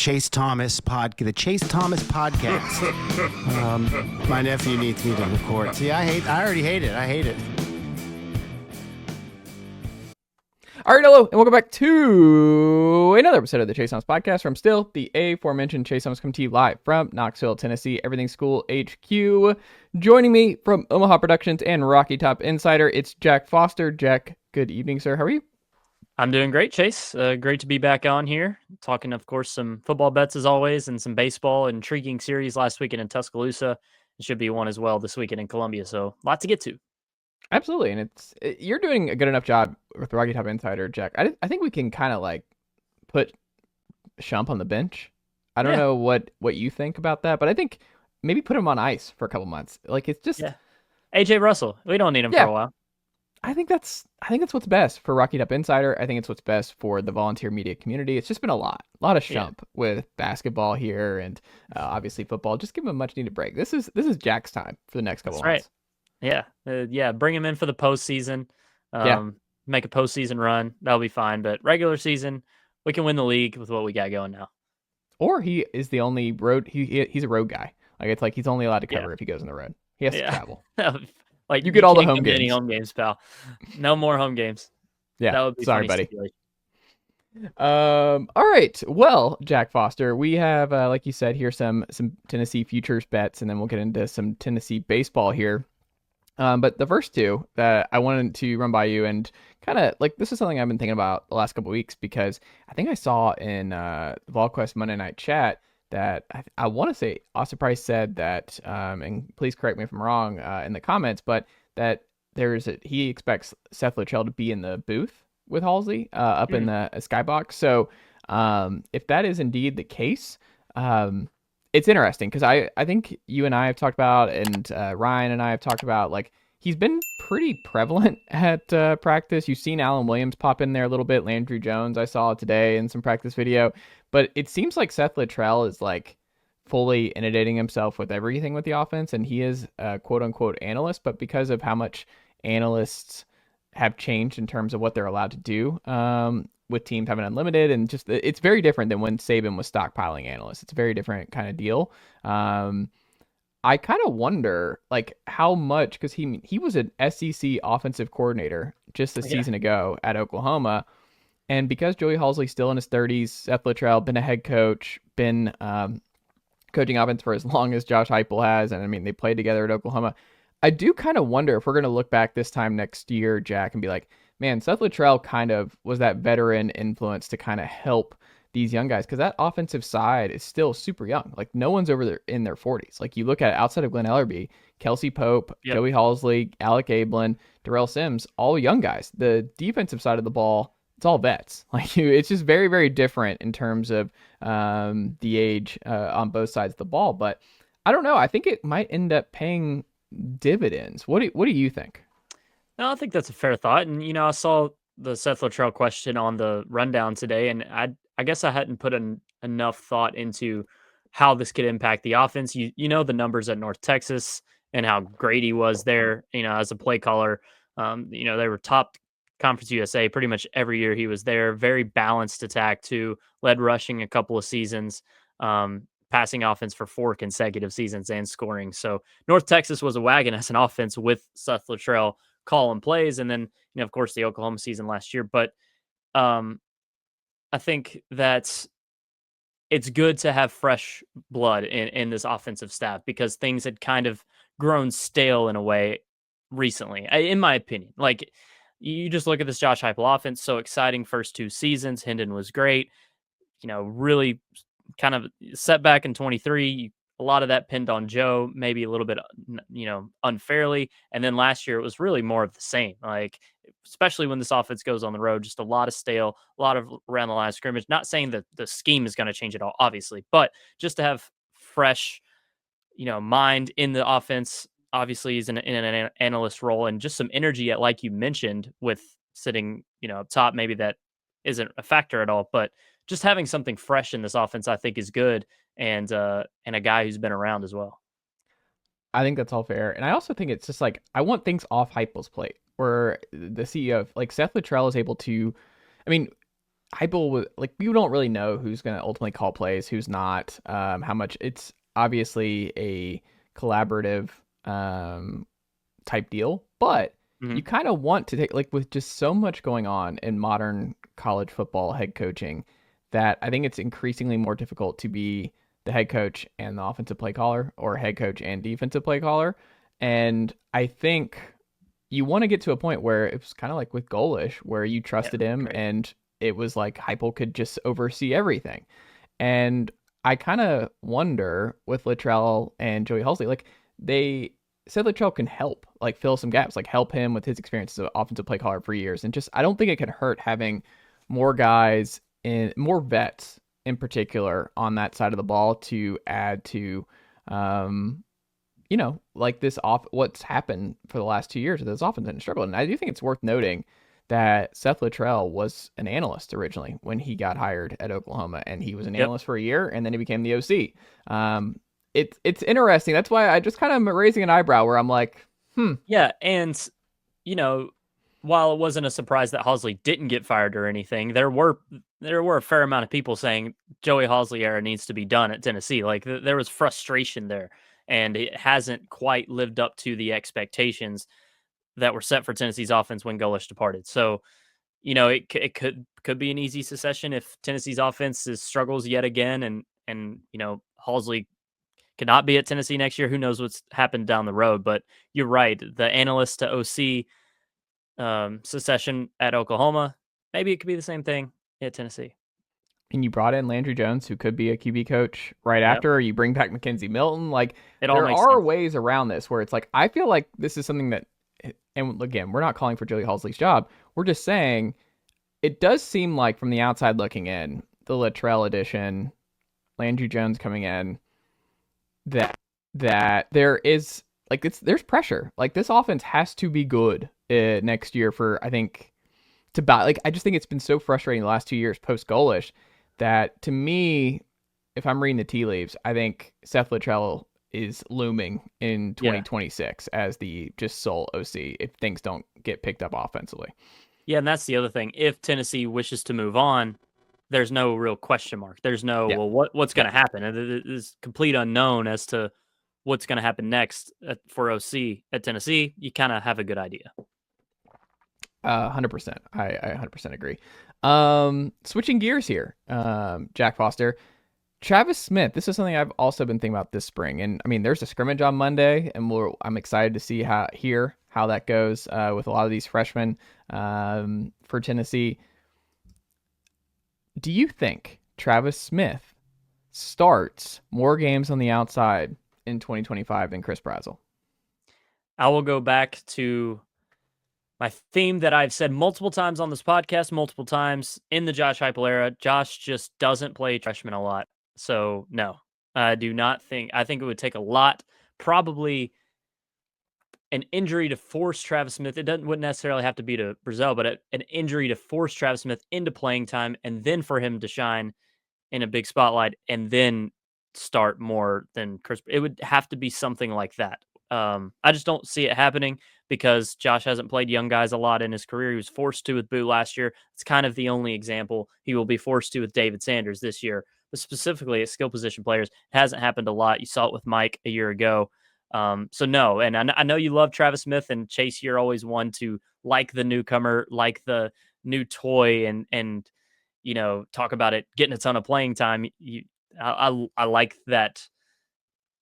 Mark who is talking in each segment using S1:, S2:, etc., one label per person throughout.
S1: Chase Thomas podcast. My nephew needs me to record. See, I already hate it. I hate it.
S2: All right, hello, and welcome back to another episode of the Chase Thomas Podcast from still the aforementioned Chase Thomas coming to you live from Knoxville, Tennessee, Everything School HQ. Joining me from Omaha Productions and Rocky Top Insider, it's Jack Foster. Jack, good evening, sir. How are you?
S3: I'm doing great, Chase. Great to be back on here. Talking, of course, some football bets as always, and some baseball. Intriguing series last weekend in Tuscaloosa. It should be one as well this weekend in Columbia. So, a lot to get to.
S2: Absolutely, and you're doing a good enough job with Rocky Top Insider, Jack. I think we can kind of like put Shump on the bench. I don't know what you think about that, but I think maybe put him on ice for a couple months. Like it's just
S3: AJ Russell. We don't need him for a while.
S2: I think that's what's best for Rocky Top Insider. I think it's what's best for the volunteer media community. It's just been a lot of Shump with basketball here and obviously football. Just give him a much needed break. This is Jack's time for the next couple months.
S3: Right. Yeah. Bring him in for the postseason. Make a postseason run. That'll be fine. But regular season, we can win the league with what we got going now.
S2: Or he is the only road. He's a road guy. Like it's like he's only allowed to cover if he goes on the road. He has to travel.
S3: Like
S2: you get all the home games.
S3: Any home games, pal. No more home games.
S2: Yeah.
S3: That would be
S2: sorry, buddy. All right. Well, Jack Foster, we have, like you said, here some Tennessee futures bets, and then we'll get into some Tennessee baseball here. But the first two that I wanted to run by you, and kind of like this is something I've been thinking about the last couple of weeks, because I think I saw in Volquest Monday Night Chat that I want to say Austin Price said that, and please correct me if I'm wrong in the comments, but that he expects Seth Littrell to be in the booth with Halsey up in the skybox. So if that is indeed the case, it's interesting because I think you and I have talked about, and Ryan and I have talked about, like he's been pretty prevalent at practice. You've seen Alan Williams pop in there a little bit. Landry Jones I saw today in some practice video. But it seems like Seth Littrell is like fully inundating himself with everything with the offense, and he is a quote-unquote analyst. But because of how much analysts have changed in terms of what they're allowed to do with teams having unlimited, and just it's very different than when Saban was stockpiling analysts. It's a very different kind of deal. I kind of wonder like how much, because he was an SEC offensive coordinator just a season ago at Oklahoma. And because Joey Halsey's still in his 30s, Seth Littrell, been a head coach, been coaching offense for as long as Josh Heupel has, and I mean, they played together at Oklahoma. I do kind of wonder if we're going to look back this time next year, Jack, and be like, man, Seth Littrell kind of was that veteran influence to kind of help these young guys, because that offensive side is still super young. Like, no one's over there in their 40s. Like, you look at it, outside of Glenn Ellerbe, Kelsey Pope, Joey Halsey, Alec Ablin, Darrell Sims, all young guys. The defensive side of the ball, it's all vets. Like it's just very, very different in terms of the age on both sides of the ball. But I don't know. I think it might end up paying dividends. What do you think?
S3: No, I think that's a fair thought. And I saw the Seth Littrell question on the rundown today, and I guess I hadn't put enough thought into how this could impact the offense. You know the numbers at North Texas and how great he was there. As a play caller. They were top Conference USA pretty much every year he was there. Very balanced attack too. Led rushing a couple of seasons, passing offense for 4 consecutive seasons, and scoring. So North Texas was a wagon as an offense with Seth Littrell calling plays, and then of course the Oklahoma season last year. But I think that it's good to have fresh blood in this offensive staff, because things had kind of grown stale in a way recently, in my opinion. Like, you just look at this Josh Heupel offense, so exciting first 2 seasons. Hendon was great. Really kind of setback in 23. A lot of that pinned on Joe, maybe a little bit, unfairly. And then last year, it was really more of the same. Like, especially when this offense goes on the road, just a lot of stale, a lot of around the line of scrimmage. Not saying that the scheme is going to change at all, obviously, but just to have fresh, mind in the offense. Obviously, he's in an analyst role, and just some energy at, like you mentioned, with sitting, up top. Maybe that isn't a factor at all, but just having something fresh in this offense, I think, is good, and a guy who's been around as well.
S2: I think that's all fair, and I also think it's just like I want things off Heupel's plate, where the CEO, like Seth Littrell, is able to. I mean, Heupel was like, you don't really know who's going to ultimately call plays, who's not, how much. It's obviously a collaborative type deal, but you kind of want to take, like, with just so much going on in modern college football head coaching, that I think it's increasingly more difficult to be the head coach and the offensive play caller, or head coach and defensive play caller. And I think you want to get to a point where it was kind of like with Golish, where you trusted him and it was like Heupel could just oversee everything. And I kind of wonder with Littrell and Joey Halzle, like, they said Littrell can help, like, fill some gaps, like help him with his experience as an offensive play caller for years. And just, I don't think it can hurt having more guys and more vets in particular on that side of the ball to add to, like this what's happened for the last 2 years of this offense and struggle. And I do think it's worth noting that Seth Littrell was an analyst originally when he got hired at Oklahoma, and he was an analyst for a year, and then he became the OC. It's interesting. That's why I just kind of am raising an eyebrow where I'm like,
S3: Yeah, and while it wasn't a surprise that Halzle didn't get fired or anything, there were a fair amount of people saying Joey Halzle era needs to be done at Tennessee. Like, there was frustration there, and it hasn't quite lived up to the expectations that were set for Tennessee's offense when Golish departed. So, it could be an easy succession if Tennessee's offense struggles yet again, and Halzle could not be at Tennessee next year. Who knows what's happened down the road? But you're right. The analyst to OC succession at Oklahoma, maybe it could be the same thing at Tennessee.
S2: And you brought in Landry Jones, who could be a QB coach right after, or you bring back Mackenzie Milton. Like, there are ways around this where it's like, I feel like this is something that, and again, we're not calling for Joey Halzle's job. We're just saying it does seem like, from the outside looking in, the Littrell edition, Landry Jones coming in, that there is, like, there's pressure. Like, this offense has to be good next year for, I think, to buy. Like, I just think it's been so frustrating the last 2 years post Golish that, to me, if I'm reading the tea leaves, I think Seth Littrell is looming in 2026 as the just sole OC if things don't get picked up offensively.
S3: Yeah, and that's the other thing. If Tennessee wishes to move on, there's no real question mark. There's no, what's going to happen? It is complete unknown as to what's going to happen next for OC at Tennessee. You kind of have a good idea.
S2: 100%. I 100% agree. Switching gears here, Jack Foster. Travis Smith, this is something I've also been thinking about this spring. And I mean, there's a scrimmage on Monday, and I'm excited to see how that goes with a lot of these freshmen for Tennessee. Do you think Travis Smith starts more games on the outside in 2025 than Chris Brazzell?
S3: I will go back to my theme that I've said multiple times on this podcast, multiple times in the Josh Heupel era. Josh just doesn't play freshmen a lot. So, no, I do not think. I think it would take a lot, probably an injury to force Travis Smith. It wouldn't necessarily have to be to Brazzell, but an injury to force Travis Smith into playing time, and then for him to shine in a big spotlight and then start more than Chris. It would have to be something like that. I just don't see it happening because Josh hasn't played young guys a lot in his career. He was forced to with Boo last year. It's kind of the only example. He will be forced to with David Sanders this year, but specifically at skill position players, it hasn't happened a lot. You saw it with Mike a year ago. So no, and I know you love Travis Smith, and Chase, you're always one to like the newcomer, like the new toy, and talk about it getting a ton of playing time. I like that.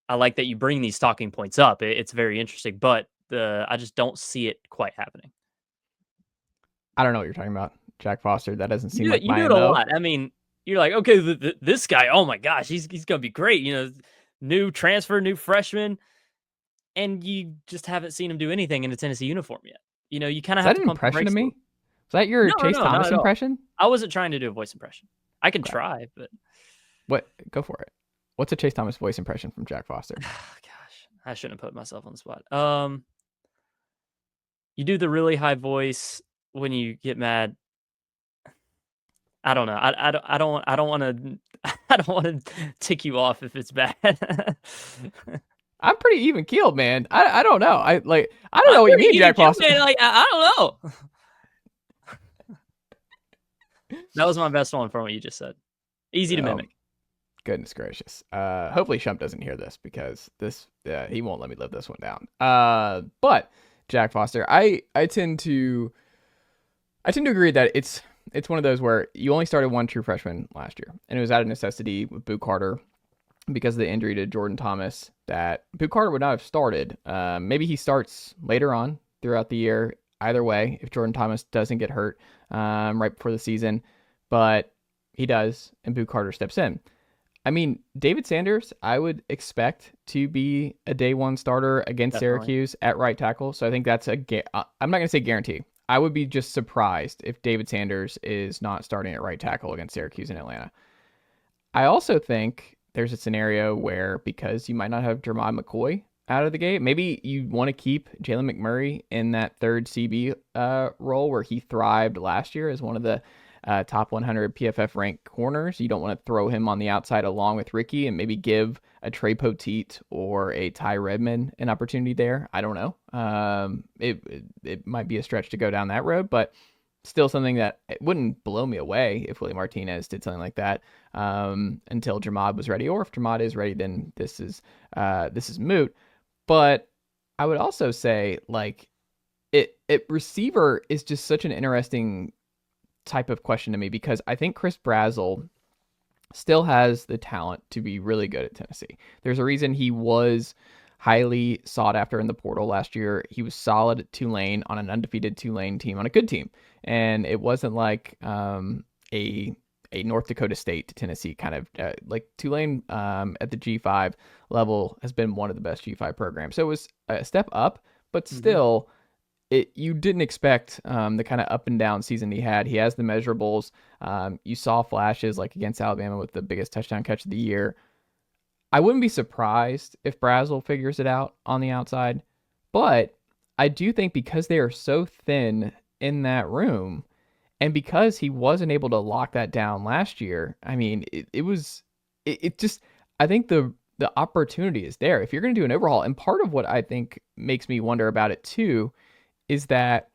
S3: I like that you bring these talking points up. It's very interesting, but I just don't see it quite happening.
S2: I don't know what you're talking about, Jack Foster. That doesn't seem like
S3: you do it a lot. I mean, you're like, okay, this guy, oh my gosh, he's gonna be great. New transfer, new freshman, and you just haven't seen him do anything in a Tennessee uniform yet. You kind of have to pump the brakes. Is that an impression of me?
S2: Is that your Chase Thomas impression?
S3: I wasn't trying to do a voice impression. I can try, but
S2: what? Go for it. What's a Chase Thomas voice impression from Jack Foster?
S3: Gosh, I shouldn't have put myself on the spot. You do the really high voice when you get mad. I don't know. I don't want to tick you off if it's bad.
S2: I'm pretty even keeled, man. I don't know. I don't know what you mean, Jack Foster.
S3: Man, I don't know. That was my best one from what you just said. Easy to mimic.
S2: Goodness gracious. Hopefully Shump doesn't hear this because he won't let me live this one down. But Jack Foster, I tend to agree that it's one of those where you only started one true freshman last year, and it was out of necessity with Boo Carter because of the injury to Jordan Thomas that Boo Carter would not have started. Maybe he starts later on throughout the year. Either way, if Jordan Thomas doesn't get hurt right before the season, but he does, and Boo Carter steps in. I mean, David Sanders, I would expect to be a day one starter against Syracuse at right tackle. So I think that's I'm not going to say guarantee. I would be just surprised if David Sanders is not starting at right tackle against Syracuse in Atlanta. I also think there's a scenario where, because you might not have Jermod McCoy out of the gate, maybe you want to keep Jalen McMurray in that third CB role where he thrived last year as one of the top 100 PFF ranked corners. You don't want to throw him on the outside along with Ricky and maybe give a Trey Poteet or a Ty Redmond an opportunity there. I don't know. It might be a stretch to go down that road, but still something that it wouldn't blow me away if Willie Martinez did something like that until Jermod was ready. Or if Jermod is ready, then this is moot. But I would also say, like, it receiver is just such an interesting type of question to me, because I think Chris Brazzell still has the talent to be really good at Tennessee. There's a reason he was highly sought after in the portal last year. He was solid at Tulane on an undefeated Tulane team, on a good team. And it wasn't like a North Dakota State to Tennessee kind of like Tulane at the G5 level has been one of the best G5 programs. So it was a step up, but still you didn't expect the kind of up and down season he had. He has the measurables. You saw flashes like against Alabama with the biggest touchdown catch of the year. I wouldn't be surprised if Brazzell figures it out on the outside, but I do think because they are so thin in that room, and because he wasn't able to lock that down last year, I mean, it just, I think the opportunity is there if you're going to do an overhaul. And part of what I think makes me wonder about it too is that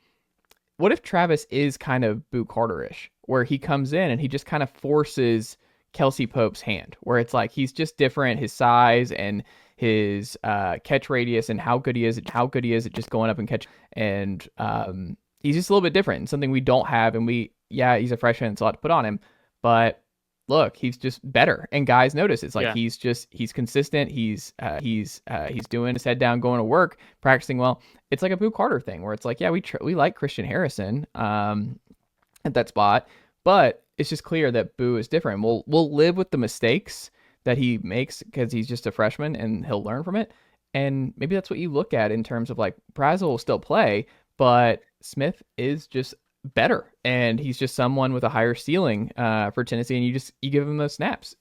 S2: what if Travis is kind of Boo Carter-ish, where he comes in and he just kind of forces Kelsey Pope's hand, where it's like he's just different, his size and his catch radius and how good he is at just going up and catch. And he's just a little bit different, something we don't have. And he's a freshman, it's a lot to put on him, but look, he's just better, and guys notice. It's like he's consistent. He's doing his head down, going to work, practicing well. It's like a Boo Carter thing where it's like, we like Christian Harrison at that spot, but it's just clear that Boo is different. We'll live with the mistakes that he makes because he's just a freshman and he'll learn from it. And maybe that's what you look at in terms of like Brazzell will still play, but Smith is just better, and he's just someone with a higher ceiling for Tennessee, and you give him those snaps.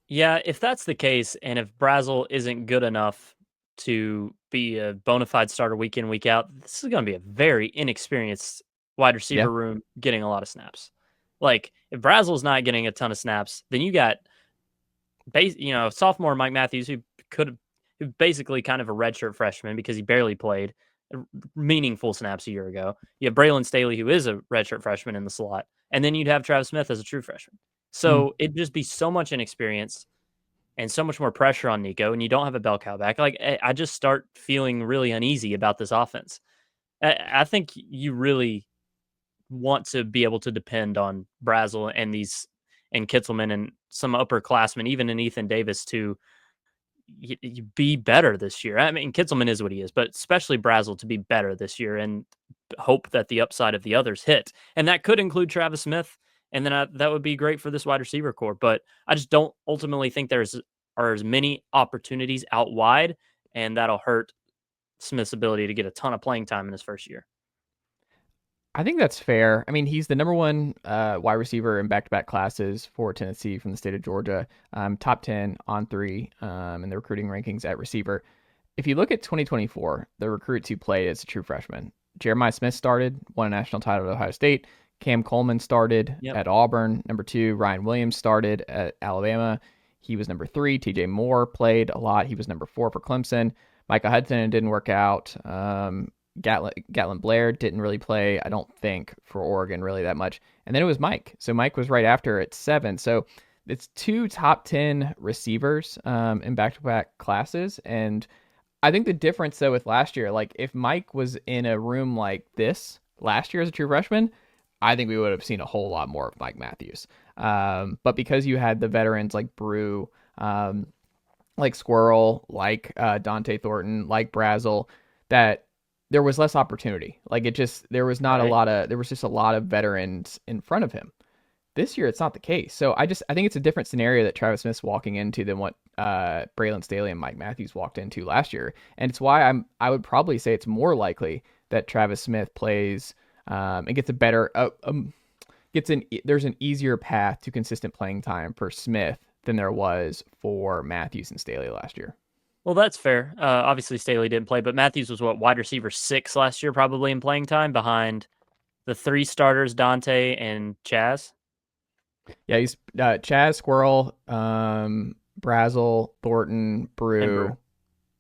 S3: Yeah, if that's the case, and if Brazzell isn't good enough to be a bona fide starter week in, week out, this is going to be a very inexperienced wide receiver room getting a lot of snaps. Like, if Brazzell's not getting a ton of snaps, then you got sophomore Mike Matthews, who basically kind of a redshirt freshman because he barely played meaningful snaps a year ago. You have Braylon Staley, who is a redshirt freshman in the slot, and then you'd have Travis Smith as a true freshman. So it'd just be so much inexperience and so much more pressure on Nico, and you don't have a bell cow back. Like, I just start feeling really uneasy about this offense. I think you really want to be able to depend on Brazzell and Kitselman and some upperclassmen, even in Ethan Davis, to you be better this year. I mean, Kitselman is what he is, but especially Brazzell to be better this year and hope that the upside of the others hit. And that could include Travis Smith. And then that would be great for this wide receiver core. But I just don't ultimately think are as many opportunities out wide, and that'll hurt Smith's ability to get a ton of playing time in his first year.
S2: I think that's fair. I mean, he's the number one wide receiver in back-to-back classes for Tennessee from the state of Georgia, top 10 on 3 in the recruiting rankings at receiver. If you look at 2024, the recruits who played as a true freshman, Jeremiah Smith started, won a national title at Ohio State. Cam Coleman started at Auburn, number 2. Ryan Williams started at Alabama. He was number 3. TJ Moore played a lot. He was number 4 for Clemson. Micah Hudson didn't work out. Gatlin Blair didn't really play, I don't think, for Oregon really that much. And then it was Mike. So Mike was right after at 7. So it's 2 top 10 receivers in back-to-back classes. And I think the difference, though, with last year, like if Mike was in a room like this last year as a true freshman, I think we would have seen a whole lot more of Mike Matthews. But because you had the veterans like Brew, like Squirrel, like Dante Thornton, like Brazzell, that there was less opportunity. Like there was not there was just a lot of veterans in front of him. This year, it's not the case. So I think it's a different scenario that Travis Smith's walking into than what Braylon Staley and Mike Matthews walked into last year. And it's why I would probably say it's more likely that Travis Smith plays and gets a better, there's an easier path to consistent playing time for Smith than there was for Matthews and Staley last year.
S3: Well, that's fair. Obviously, Staley didn't play, but Matthews was wide receiver 6 last year, probably in playing time behind the 3 starters, Dante and Chaz.
S2: Yeah, he's Chaz, Squirrel, Brazzell, Thornton, Brew.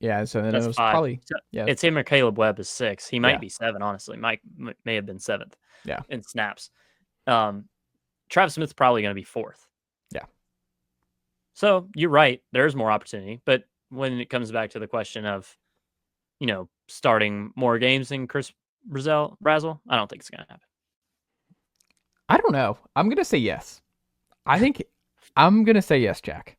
S2: Yeah, so then
S3: that's
S2: it was
S3: 5.
S2: probably
S3: it's him or Caleb Webb is 6. He might be 7, honestly. Mike may have been 7th.
S2: Yeah,
S3: in snaps. Travis Smith's probably going to be 4th.
S2: Yeah.
S3: So you're right. There's more opportunity, but when it comes back to the question of, starting more games than Chris Brazzell, I don't think it's going to happen.
S2: I don't know. I'm going to say yes. I think I'm going to say yes, Jack.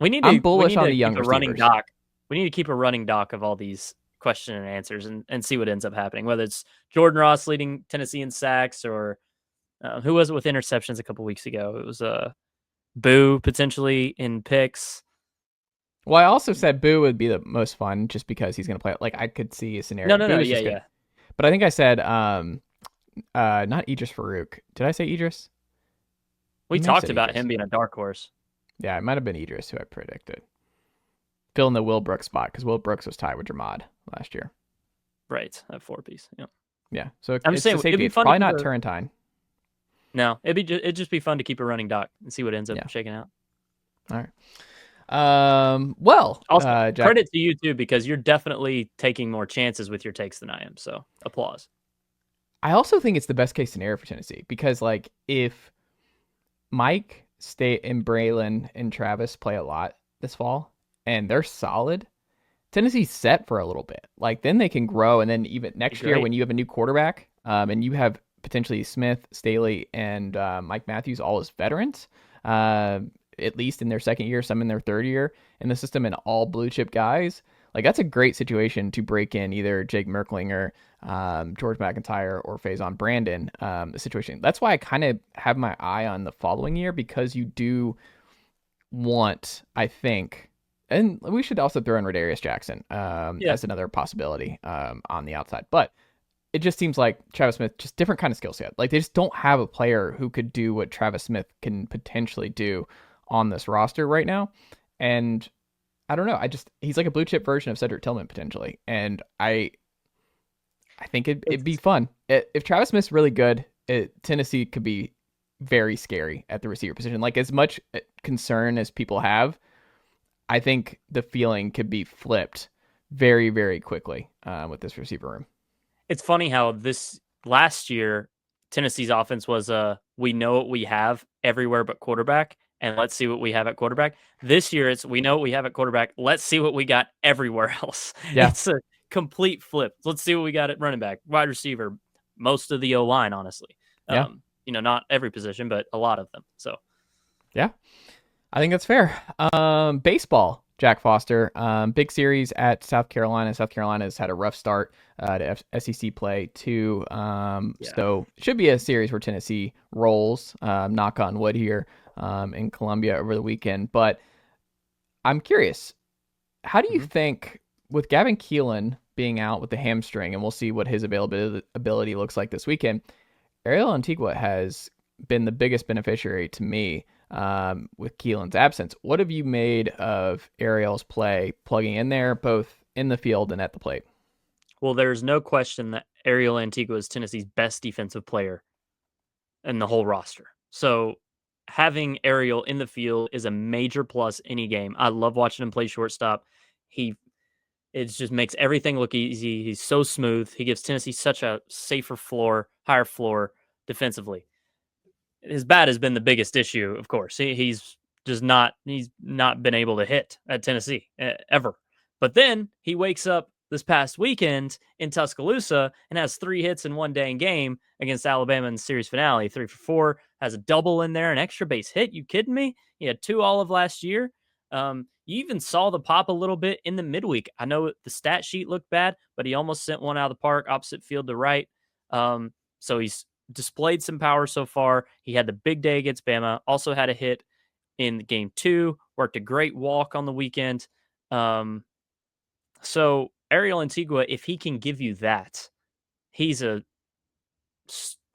S3: I'm bullish
S2: on the young receivers.
S3: Running doc. We need to keep a running doc of all these question and answers and see what ends up happening, whether it's Jordan Ross leading Tennessee in sacks or who was it with interceptions a couple weeks ago? It was Boo potentially in picks.
S2: Well, I also said Boo would be the most fun just because he's going to play. Like I could see a scenario.
S3: No, yeah.
S2: But I think I said not Idris Farouk. Did I say Idris?
S3: We talked about him being a dark horse.
S2: Yeah, it might have been Idris who I predicted. Fill in the Will Brooks spot because Will Brooks was tied with Dramad last year.
S3: Right, at 4-piece. Yeah.
S2: Yeah. So
S3: I'm saying
S2: it's probably not Turrentine.
S3: No, it'd just be fun to keep a running doc and see what ends up shaking out.
S2: All right. Well,
S3: also,
S2: Jack,
S3: credit to you too because you're definitely taking more chances with your takes than I am. So applause.
S2: I also think it's the best case scenario for Tennessee because, like, if Mike, and Braylon and Travis play a lot this fall and they're solid, Tennessee's set for a little bit. Like, then they can grow, and then even next year when you have a new quarterback, and you have potentially Smith, Staley, and Mike Matthews all as veterans, at least in their second year, some in their third year in the system, and all blue chip guys. Like, that's a great situation to break in either Jake Merklinger, George McIntyre, or Faison Brandon situation. That's why I kind of have my eye on the following year, because you do want, I think, and we should also throw in Rodarius Jackson as another possibility on the outside. But it just seems like Travis Smith, just different kind of skill set. Like, they just don't have a player who could do what Travis Smith can potentially do on this roster right now. And I don't know. He's like a blue chip version of Cedric Tillman potentially. And I think it'd be fun. If Travis Smith's really good, Tennessee could be very scary at the receiver position. Like, as much concern as people have, I think the feeling could be flipped very, very quickly with this receiver room.
S3: It's funny how this last year, Tennessee's offense was we know what we have everywhere but quarterback, and let's see what we have at quarterback. This year, it's we know what we have at quarterback. Let's see what we got everywhere else. Yeah. It's a complete flip. Let's see what we got at running back, wide receiver, most of the O-line, honestly.
S2: Yeah.
S3: Not every position, but a lot of them. So,
S2: yeah, I think that's fair. Baseball, Jack Foster, big series at South Carolina. South Carolina's had a rough start to SEC play too. So it should be a series where Tennessee rolls, knock on wood here, in Columbia over the weekend. But I'm curious, how do you think, with Gavin Kilen being out with the hamstring, and we'll see what his ability looks like this weekend, Ariel Antigua has been the biggest beneficiary to me with Keelan's absence. What have you made of Ariel's play plugging in there, both in the field and at the plate?
S3: Well, there's no question that Ariel Antigua is Tennessee's best defensive player in the whole roster. So having Ariel in the field is a major plus any game. I love watching him play shortstop. He It just makes everything look easy. He's so smooth. He gives Tennessee such a safer floor, higher floor defensively. His bat has been the biggest issue, of course. He's not been able to hit at Tennessee ever. But then he wakes up this past weekend in Tuscaloosa and has 3 hits in one dang game against Alabama in the series finale. 3 for 4, has a double in there, an extra base hit. You kidding me? He had 2 all of last year. You even saw the pop a little bit in the midweek. I know the stat sheet looked bad, but he almost sent one out of the park, opposite field to right. So he's displayed some power so far. He had the big day against Bama, also had a hit in game 2, worked a great walk on the weekend. So Ariel Antigua, if he can give you that, he's a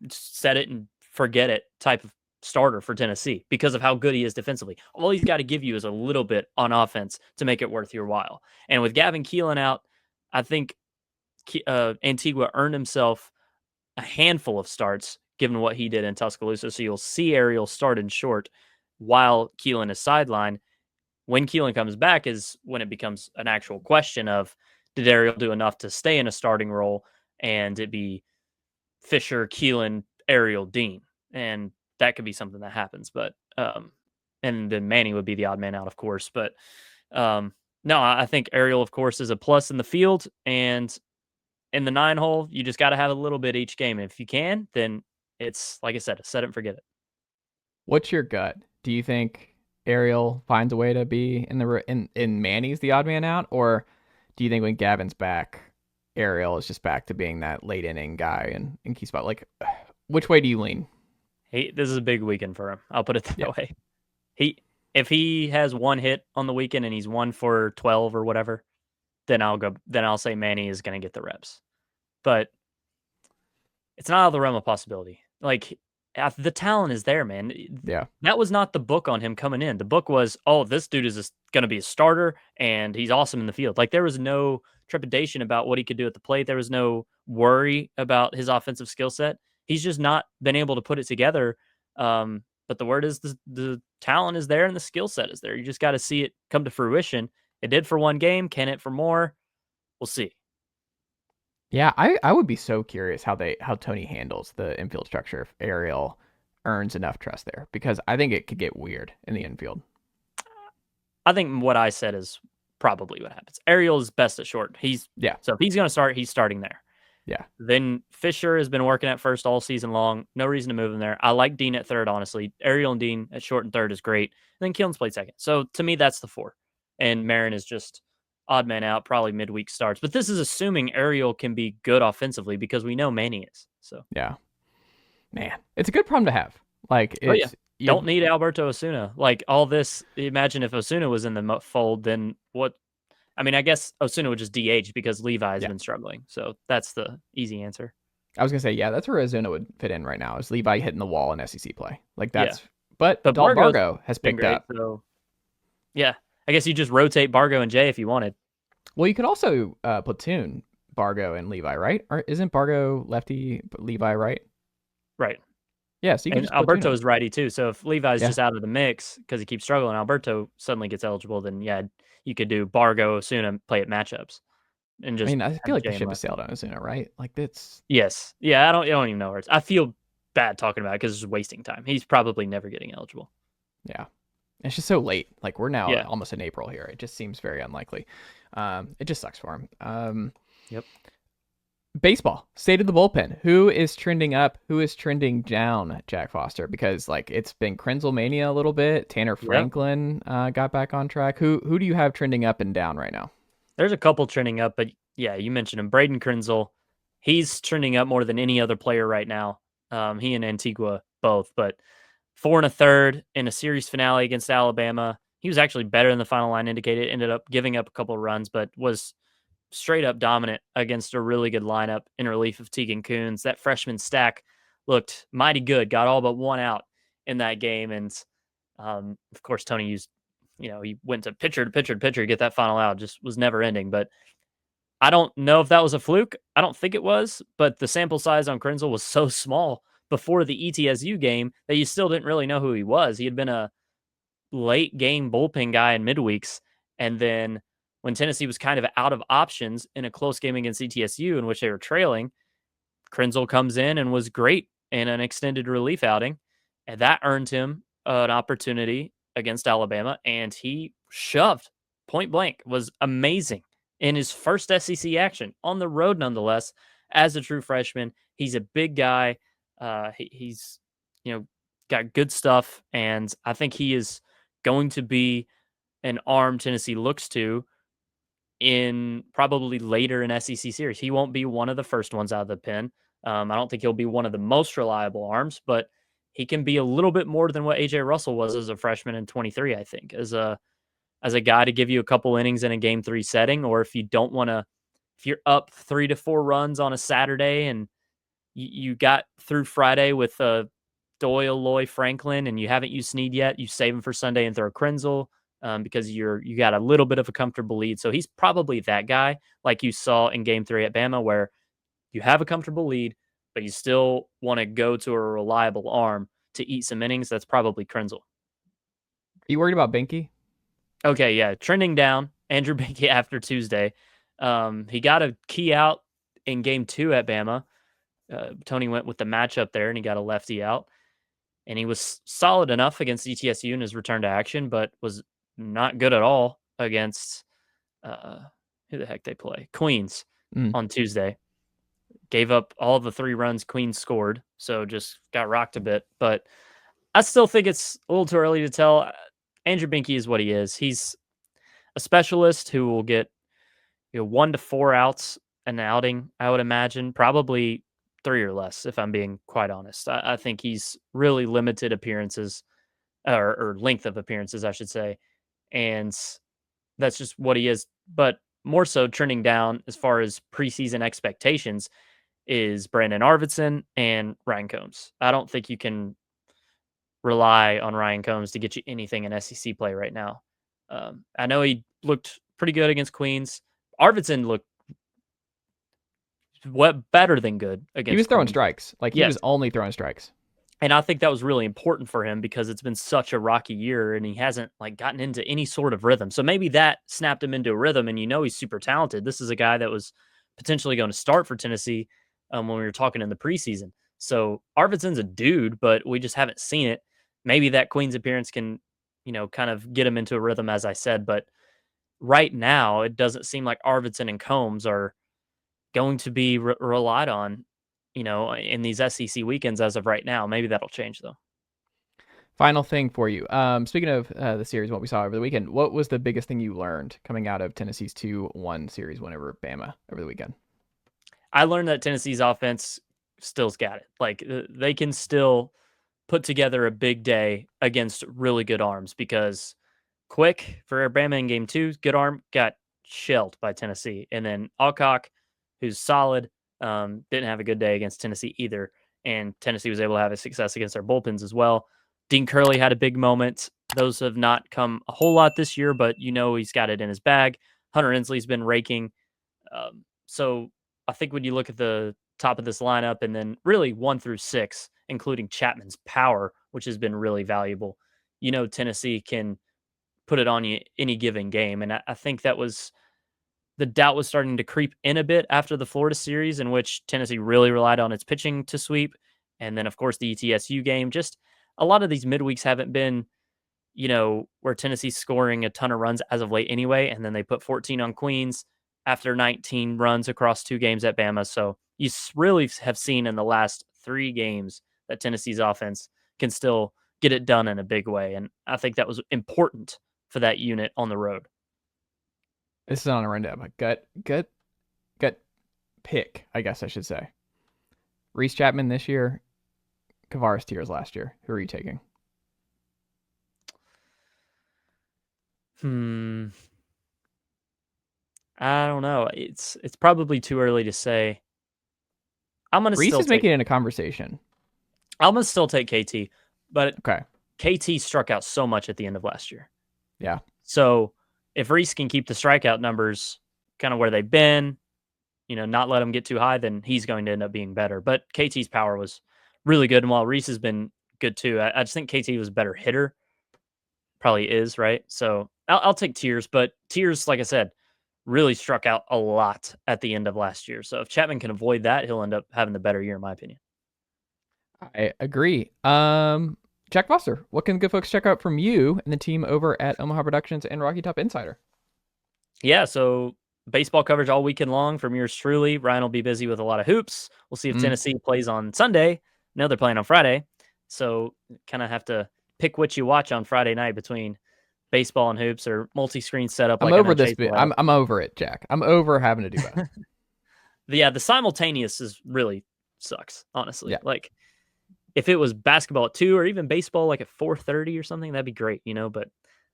S3: set it and forget it type of starter for Tennessee because of how good he is defensively. All he's got to give you is a little bit on offense to make it worth your while. And with Gavin Kilen out, I think Antigua earned himself a handful of starts given what he did in Tuscaloosa. So you'll see Ariel start in short while Kilen is sidelined. When Kilen comes back is when it becomes an actual question of, did Ariel do enough to stay in a starting role and it be Fisher, Kilen, Ariel, Dean? And that could be something that happens. But and then Manny would be the odd man out, of course. But no, I think Ariel, of course, is a plus in the field. And in the 9 hole, you just got to have a little bit each game. If you can, then it's, like I said, set it and forget it.
S2: What's your gut? Do you think Ariel finds a way to be in Manny's the odd man out, or do you think when Gavin's back, Ariel is just back to being that late inning guy and key spot? Like, which way do you lean?
S3: This is a big weekend for him. I'll put it that way. If he has 1 hit on the weekend and he's 1 for 12 or whatever, then I'll say Manny is going to get the reps. But it's not out of the realm of possibility. Like, the talent is there, man.
S2: Yeah.
S3: That was not the book on him coming in. The book was, oh, this dude is going to be a starter and he's awesome in the field. Like, there was no trepidation about what he could do at the plate. There was no worry about his offensive skill set. He's just not been able to put it together. But the word is the talent is there and the skill set is there. You just got to see it come to fruition. It did for 1 game. Can it for more? We'll see.
S2: Yeah, I would be so curious how Tony handles the infield structure if Ariel earns enough trust there, because I think it could get weird in the infield.
S3: I think what I said is probably what happens. Ariel is best at short. So if he's going to start, he's starting there.
S2: Yeah.
S3: Then Fisher has been working at first all season long. No reason to move him there. I like Dean at third, honestly. Ariel and Dean at short and third is great. And then Kilen's played second. So to me, that's the 4. And Marin is just odd man out, probably midweek starts. But this is assuming Ariel can be good offensively because we know Manny is. So yeah,
S2: man, it's a good problem to have. Like,
S3: you don't need Alberto Osuna. Like, all this. Imagine if Osuna was in the fold, then what? I mean, I guess Osuna would just DH because Levi has been struggling. So that's the easy answer.
S2: I was gonna say, that's where Osuna would fit in right now. Is Levi hitting the wall in SEC play? Like, that's. But Bargo has picked up.
S3: So yeah. I guess you just rotate Bargo and Jay if you wanted.
S2: Well, you could also platoon Bargo and Levi, right? Or isn't Bargo lefty, Levi right?
S3: Right.
S2: Yeah, so you can just
S3: Alberto is righty too. So if Levi's just out of the mix because he keeps struggling, Alberto suddenly gets eligible, then you could do Bargo, Osuna, play at matchups. And just
S2: I feel like the ship has sailed on Osuna, right? Like, that's...
S3: Yes. Yeah, I don't even know where it's... I feel bad talking about it because it's wasting time. He's probably never getting eligible.
S2: Yeah. It's just so late. Like, we're now almost in April here. It just seems very unlikely. It just sucks for him.
S3: Yep.
S2: Baseball. State of the bullpen. Who is trending up? Who is trending down, Jack Foster? Because, like, it's been Krenzel mania a little bit. Tanner Franklin got back on track. Who do you have trending up and down right now?
S3: There's a couple trending up, but yeah, you mentioned him. Braden Krenzel. He's trending up more than any other player right now. He and Antigua both, but 4 1/3 in a series finale against Alabama. He was actually better than the final line indicated. Ended up giving up a couple of runs, but was straight up dominant against a really good lineup in relief of Tegan Coons. That freshman stack looked mighty good. Got all but 1 out in that game. And of course, Tony used, he went to pitcher to pitcher to pitcher to get that final out. Just was never ending. But I don't know if that was a fluke. I don't think it was. But the sample size on Krenzel was so small before the ETSU game that you still didn't really know who he was. He had been a late game bullpen guy in midweeks, and then when Tennessee was kind of out of options in a close game against ETSU in which they were trailing, Krenzel comes in and was great in an extended relief outing, and that earned him an opportunity against Alabama, and he shoved point blank, was amazing in his first SEC action on the road, nonetheless, as a true freshman. He's a big guy. He's, got good stuff, and I think he is going to be an arm Tennessee looks to in probably later in SEC series. He won't be one of the first ones out of the pen. I don't think he'll be one of the most reliable arms, but he can be a little bit more than what AJ Russell was as a freshman in 23, I think, as a guy to give you a couple innings in a game 3 setting. Or if you don't want to, if you're up 3 to 4 runs on a Saturday and you got through Friday with Doyle, Loy, Franklin, and you haven't used Snead yet, you save him for Sunday and throw Krenzel. Because you got a little bit of a comfortable lead. So he's probably that guy, like you saw in game 3 at Bama, where you have a comfortable lead, but you still want to go to a reliable arm to eat some innings. That's probably Krenzel.
S2: Are you worried about Binky?
S3: Okay, yeah. Trending down, Andrew Binky after Tuesday. He got a key out in game 2 at Bama. Tony went with the matchup there, and he got a lefty out. And he was solid enough against ETSU in his return to action, but was not good at all against who the heck they play? Queens on Tuesday. Gave up all the 3 runs Queens scored, so just got rocked a bit. But I still think it's a little too early to tell. Andrew Binky is what he is. He's a specialist who will get 1 to 4 outs an outing, I would imagine. Probably 3 or less, if I'm being quite honest. I think he's really limited appearances, or length of appearances, I should say. And that's just what he is. But more so trending down as far as preseason expectations is Brandon Arvidsson and Ryan Combs. I don't think you can rely on Ryan Combs to get you anything in SEC play right now. I know he looked pretty good against Queens. Arvidsson looked better than good against
S2: He was throwing
S3: Queens.
S2: strikes. He was only throwing strikes.
S3: And I think that was really important for him because it's been such a rocky year and he hasn't gotten into any sort of rhythm. So maybe that snapped him into a rhythm, and he's super talented. This is a guy that was potentially going to start for Tennessee when we were talking in the preseason. So Arvidsson's a dude, but we just haven't seen it. Maybe that Queens appearance can, kind of get him into a rhythm, as I said. But right now, it doesn't seem like Arvidsson and Combs are going to be relied on in these SEC weekends as of right now. Maybe that'll change, though.
S2: Final thing for you. Speaking of the series, what we saw over the weekend, what was the biggest thing you learned coming out of Tennessee's 2-1 series win over Bama over the weekend?
S3: I learned that Tennessee's offense still's got it. They can still put together a big day against really good arms, because Quick for Bama in game 2, good arm, got shelled by Tennessee. And then Alcock, who's solid, didn't have a good day against Tennessee either, and Tennessee was able to have a success against their bullpens as well. Dean Curley had a big moment. Those have not come a whole lot this year, but he's got it in his bag. Hunter Inslee's been raking. So I think when you look at the top of this lineup, and then really 1 through 6, including Chapman's power, which has been really valuable, Tennessee can put it on you any given game. And I think that was the doubt was starting to creep in a bit after the Florida series, in which Tennessee really relied on its pitching to sweep. And then, of course, the ETSU game. Just a lot of these midweeks haven't been, where Tennessee's scoring a ton of runs as of late anyway. And then they put 14 on Queens after 19 runs across 2 games at Bama. So you really have seen in the last 3 games that Tennessee's offense can still get it done in a big way. And I think that was important for that unit on the road.
S2: This is on a rundown, but gut pick, I guess I should say. Reese Chapman this year, Kavaris Tears last year. Who are you taking?
S3: I don't know. It's probably too early to say. I'm gonna.
S2: Reese is making it in a conversation.
S3: I'm gonna still take KT, but
S2: okay.
S3: KT struck out so much at the end of last year.
S2: Yeah.
S3: So if Reese can keep the strikeout numbers kind of where they've been, not let them get too high, then he's going to end up being better. But KT's power was really good, and while Reese has been good too, I just think KT was a better hitter. Probably is, right? So I'll take Tears, but Tears, like I said, really struck out a lot at the end of last year. So if Chapman can avoid that, he'll end up having the better year, in my opinion.
S2: I agree. Jack Foster, what can good folks check out from you and the team over at Omaha Productions and Rocky Top Insider?
S3: Yeah, so baseball coverage all weekend long from yours truly. Ryan will be busy with a lot of hoops. We'll see if Tennessee plays on Sunday. No, they're playing on Friday. So kind of have to pick what you watch on Friday night between baseball and hoops or multi-screen setup.
S2: I'm over this. I'm over it, Jack. I'm over having to do that.
S3: The simultaneous is really sucks, honestly.
S2: Yeah.
S3: Like if it was basketball at 2 or even baseball like at 4:30 or something, that'd be great, but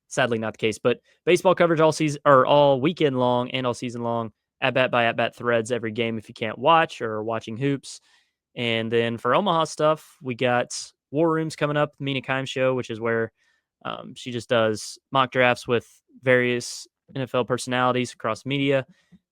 S3: sadly not the case. But baseball coverage all season or all weekend long and all season long, at bat by at bat threads every game if you can't watch or watching hoops. And then for Omaha stuff, we got War Rooms coming up, the Mina Kimes show, which is where she just does mock drafts with various NFL personalities across media.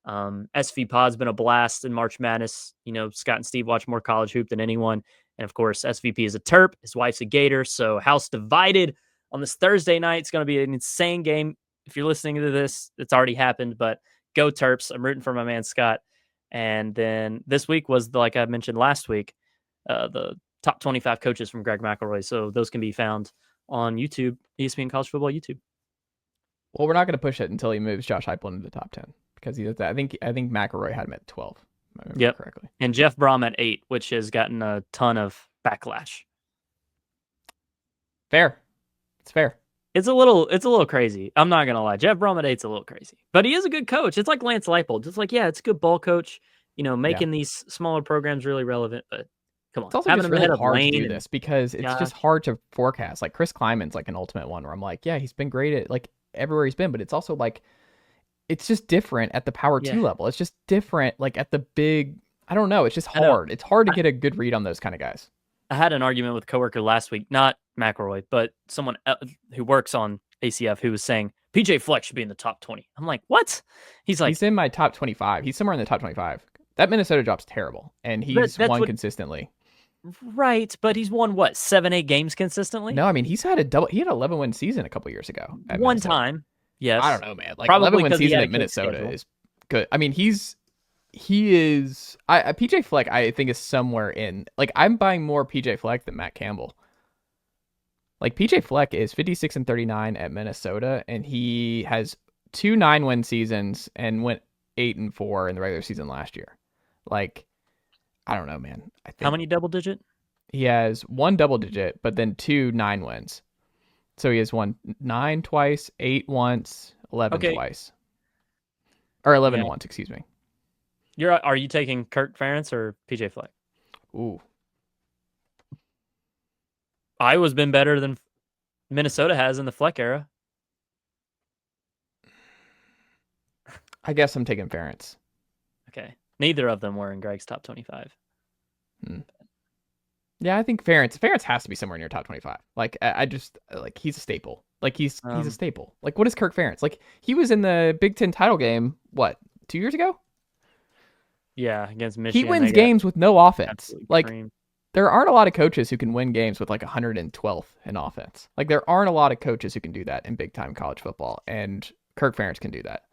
S3: SV Pod's been a blast in March Madness. Scott and Steve watch more college hoop than anyone. And of course, SVP is a Terp. His wife's a Gator. So house divided on this Thursday night. It's going to be an insane game. If you're listening to this, it's already happened, but go Terps. I'm rooting for my man, Scott. And then this week was, like I mentioned last week, the top 25 coaches from Greg McElroy. So those can be found on YouTube, ESPN College Football YouTube.
S2: Well, we're not going to push it until he moves Josh Heupel into the top 10 because he does that. I think McElroy had him at 12. If I remember correctly. And
S3: Jeff Brom at 8, which has gotten a ton of backlash.
S2: Fair. It's fair.
S3: It's a little crazy. I'm not going to lie. Jeff Brom at 8's a little crazy, but he is a good coach. It's like Lance Leipold. It's like, yeah, it's a good ball coach, making these smaller programs really relevant, but come on.
S2: It's also just really hard to do this because it's just hard to forecast. Like Chris Kleiman's like an ultimate one where I'm like, yeah, he's been great at like everywhere he's been, but it's also like, it's just different at the power 2 level. It's just different like at the big, I don't know. It's just hard. It's hard to get a good read on those kind of guys.
S3: I had an argument with a coworker last week, not McElroy, but someone who works on ACF who was saying PJ Fleck should be in the top 20. I'm like, what? He's like,
S2: he's in my top 25. He's somewhere in the top 25. That Minnesota job's terrible, and he's won consistently.
S3: Right, but he's won what 7-8 games consistently?
S2: No, I mean he's had a double. He had an 11-win season a couple years ago.
S3: One time, yes.
S2: I don't know, man. Like 11-win season at Minnesota is good. I mean he is. PJ Fleck, I think, is somewhere in. Like I'm buying more PJ Fleck than Matt Campbell. Like PJ Fleck is 56-39 at Minnesota, and he has 2 9-win seasons and went 8-4 in the regular season last year. Like, I don't know, man. I think
S3: how many double digit?
S2: He has 1 double digit, but then 2 9 wins. So he has won 9 twice, 8 once, 11 twice, or 11 once. Excuse me.
S3: Are you taking Kirk Ferentz or PJ Fleck?
S2: Ooh.
S3: Iowa's been better than Minnesota has in the Fleck era.
S2: I guess I'm taking Ferentz.
S3: Okay. Neither of them were in Greg's top 25.
S2: Yeah, I think Ferentz has to be somewhere in your top 25. Like, I just, like, he's a staple. Like, he's a staple. Like, what is Kirk Ferentz? Like, he was in the Big Ten title game, 2 years ago?
S3: Yeah, against Michigan.
S2: He wins games with no offense. Like, there aren't a lot of coaches who can win games with like 112th in offense. Like there aren't a lot of coaches who can do that in big time college football, and Kirk Ferentz can do that.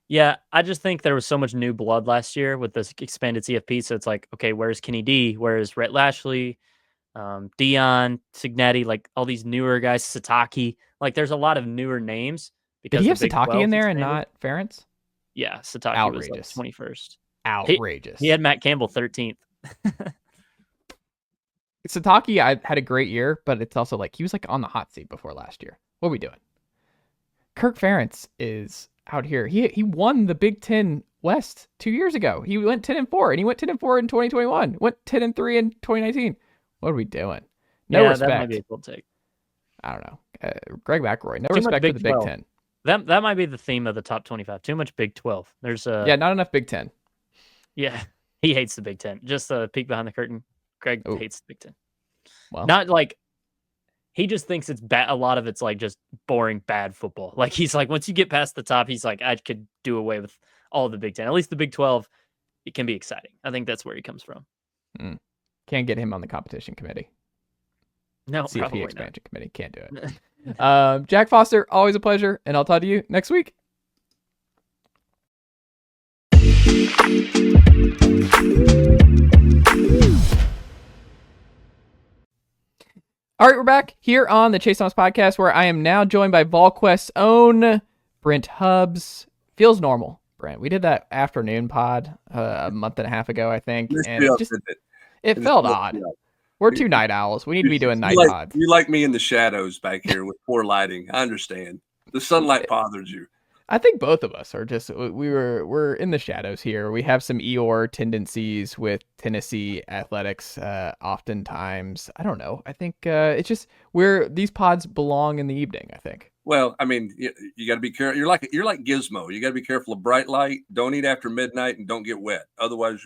S3: Yeah, I just think there was so much new blood last year with this expanded CFP. So it's like, okay, where's Kenny D? Where's Rhett Lashley? Dion, Signetti, like all these newer guys, Sataki. Like there's a lot of newer names.
S2: Did he have Sataki in there and not Ferentz?
S3: Yeah, Sataki was like 21st.
S2: Outrageous.
S3: He had Matt Campbell 13th.
S2: Sataki, I had a great year, but it's also like he was like on the hot seat before last year. What are we doing? Kirk Ferentz is out here. He won the Big Ten West 2 years ago. He went 10-4, and he went 10-4 in 2021. Went 10-3 in 2019. What are we doing? No respect.
S3: That might be a cool take.
S2: I don't know. Greg McElroy. No respect for the Big Ten.
S3: That might be the theme of the top 25. Too much Big 12. There's
S2: not enough Big Ten.
S3: Yeah, he hates the Big Ten. Just a peek behind the curtain. Greg hates the Big Ten.
S2: Well,
S3: not like he just thinks it's bad. A lot of it's like just boring, bad football. Like he's like, once you get past the top, he's like, I could do away with all of the Big Ten. At least the Big 12, it can be exciting. I think that's where he comes from.
S2: Can't get him on the competition committee.
S3: No,
S2: CFP expansion committee. Can't do it. Jack Foster, always a pleasure, and I'll talk to you next week. All right, we're back here on the Chase Thomas podcast, where I am now joined by Volquest's own Brent Hubbs. Feels normal, Brent. We did that afternoon pod a month and a half ago, I think, and it felt odd. We're two night owls. We need to be doing night pods.
S4: You like me in the shadows back here with poor lighting. I understand. The sunlight bothers you.
S2: I think both of us are just we're in the shadows here. We have some Eeyore tendencies with Tennessee athletics. Oftentimes, I don't know. I think it's just these pods belong in the evening. I think.
S4: Well, I mean, you got to be careful. You're like Gizmo. You got to be careful of bright light. Don't eat after midnight, and don't get wet. Otherwise,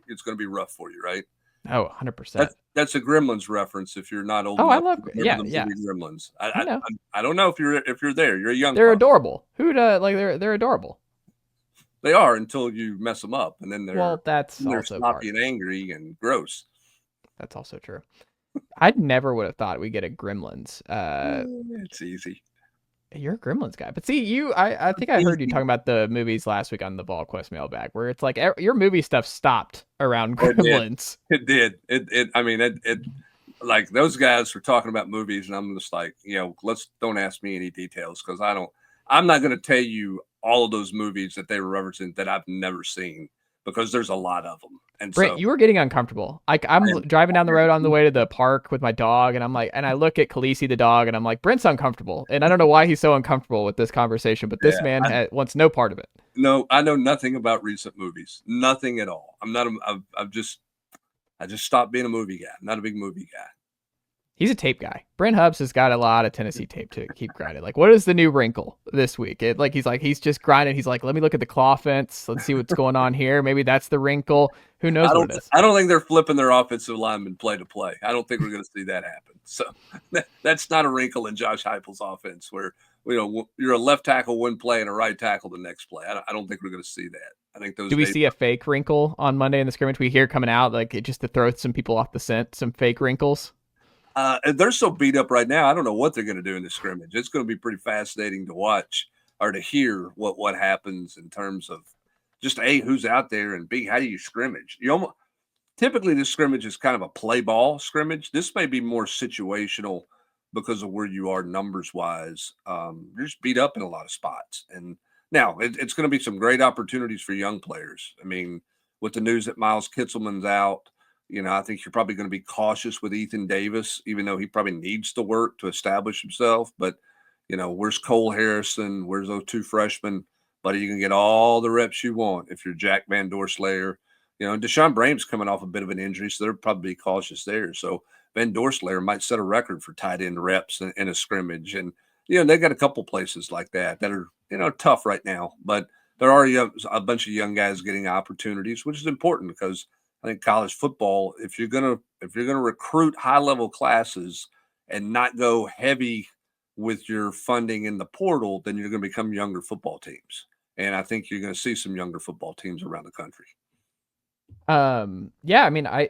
S4: it's going to be rough for you, right?
S2: Oh, 100%.
S4: That's a Gremlins reference. If you're not old,
S2: I
S4: enough
S2: love
S4: yeah. Gremlins. I don't know if you're there. You're a young.
S2: They're adorable. They're adorable.
S4: They are until you mess them up, and then they're
S2: also
S4: sloppy and angry and gross.
S2: That's also true. I never would have thought we'd get a Gremlins.
S4: It's easy.
S2: You're a Gremlins guy, but see, I think I heard you talking about the movies last week on the Volquest mailbag, where it's like your movie stuff stopped around Gremlins.
S4: It did. It like those guys were talking about movies, and I'm just like, don't ask me any details because I'm not going to tell you all of those movies that they were referencing that I've never seen because there's a lot of them. And
S2: Brent, you were getting uncomfortable. Like I'm driving down the road on the way to the park with my dog, and I look at Khaleesi the dog, and I'm like, Brent's uncomfortable, and I don't know why he's so uncomfortable with this conversation, but this man wants no part of it.
S4: No, I know nothing about recent movies, nothing at all. I just stopped being a movie guy. I'm not a big movie guy.
S2: He's a tape guy. Brent Hubbs has got a lot of Tennessee tape to keep grinding. Like, what is the new wrinkle this week? He's just grinding. He's like, let me look at the claw fence. Let's see what's going on here. Maybe that's the wrinkle. Who knows what it is?
S4: I don't think they're flipping their offensive lineman play to play. I don't think we're going to see that happen. So that's not a wrinkle in Josh Heupel's offense where, you're a left tackle one play and a right tackle the next play. I don't think we're going to see that. I think those.
S2: Do we see a fake wrinkle on Monday in the scrimmage? We hear coming out like just to throw some people off the scent, some fake wrinkles.
S4: They're so beat up right now. I don't know what they're going to do in the scrimmage. It's going to be pretty fascinating to watch or to hear what happens in terms of just A, who's out there, and B, how do you scrimmage? Typically this scrimmage is kind of a play ball scrimmage. This may be more situational because of where you are numbers wise. You're just beat up in a lot of spots. And now it's going to be some great opportunities for young players. I mean, with the news that Miles Kitselman's out, I think you're probably going to be cautious with Ethan Davis, even though he probably needs to work to establish himself. But, where's Cole Harrison? Where's those two freshmen? Buddy, you can get all the reps you want if you're Jack Van Doorslayer. Deshaun Brame's coming off a bit of an injury, so they're probably be cautious there. So Van Doorslayer might set a record for tight end reps in a scrimmage. And, they got a couple places like that are, tough right now. But there are a bunch of young guys getting opportunities, which is important because I think college football, if you're gonna recruit high level classes and not go heavy with your funding in the portal, then you're going to become younger football teams. And I think you're going to see some younger football teams around the country.
S2: Yeah, I mean, I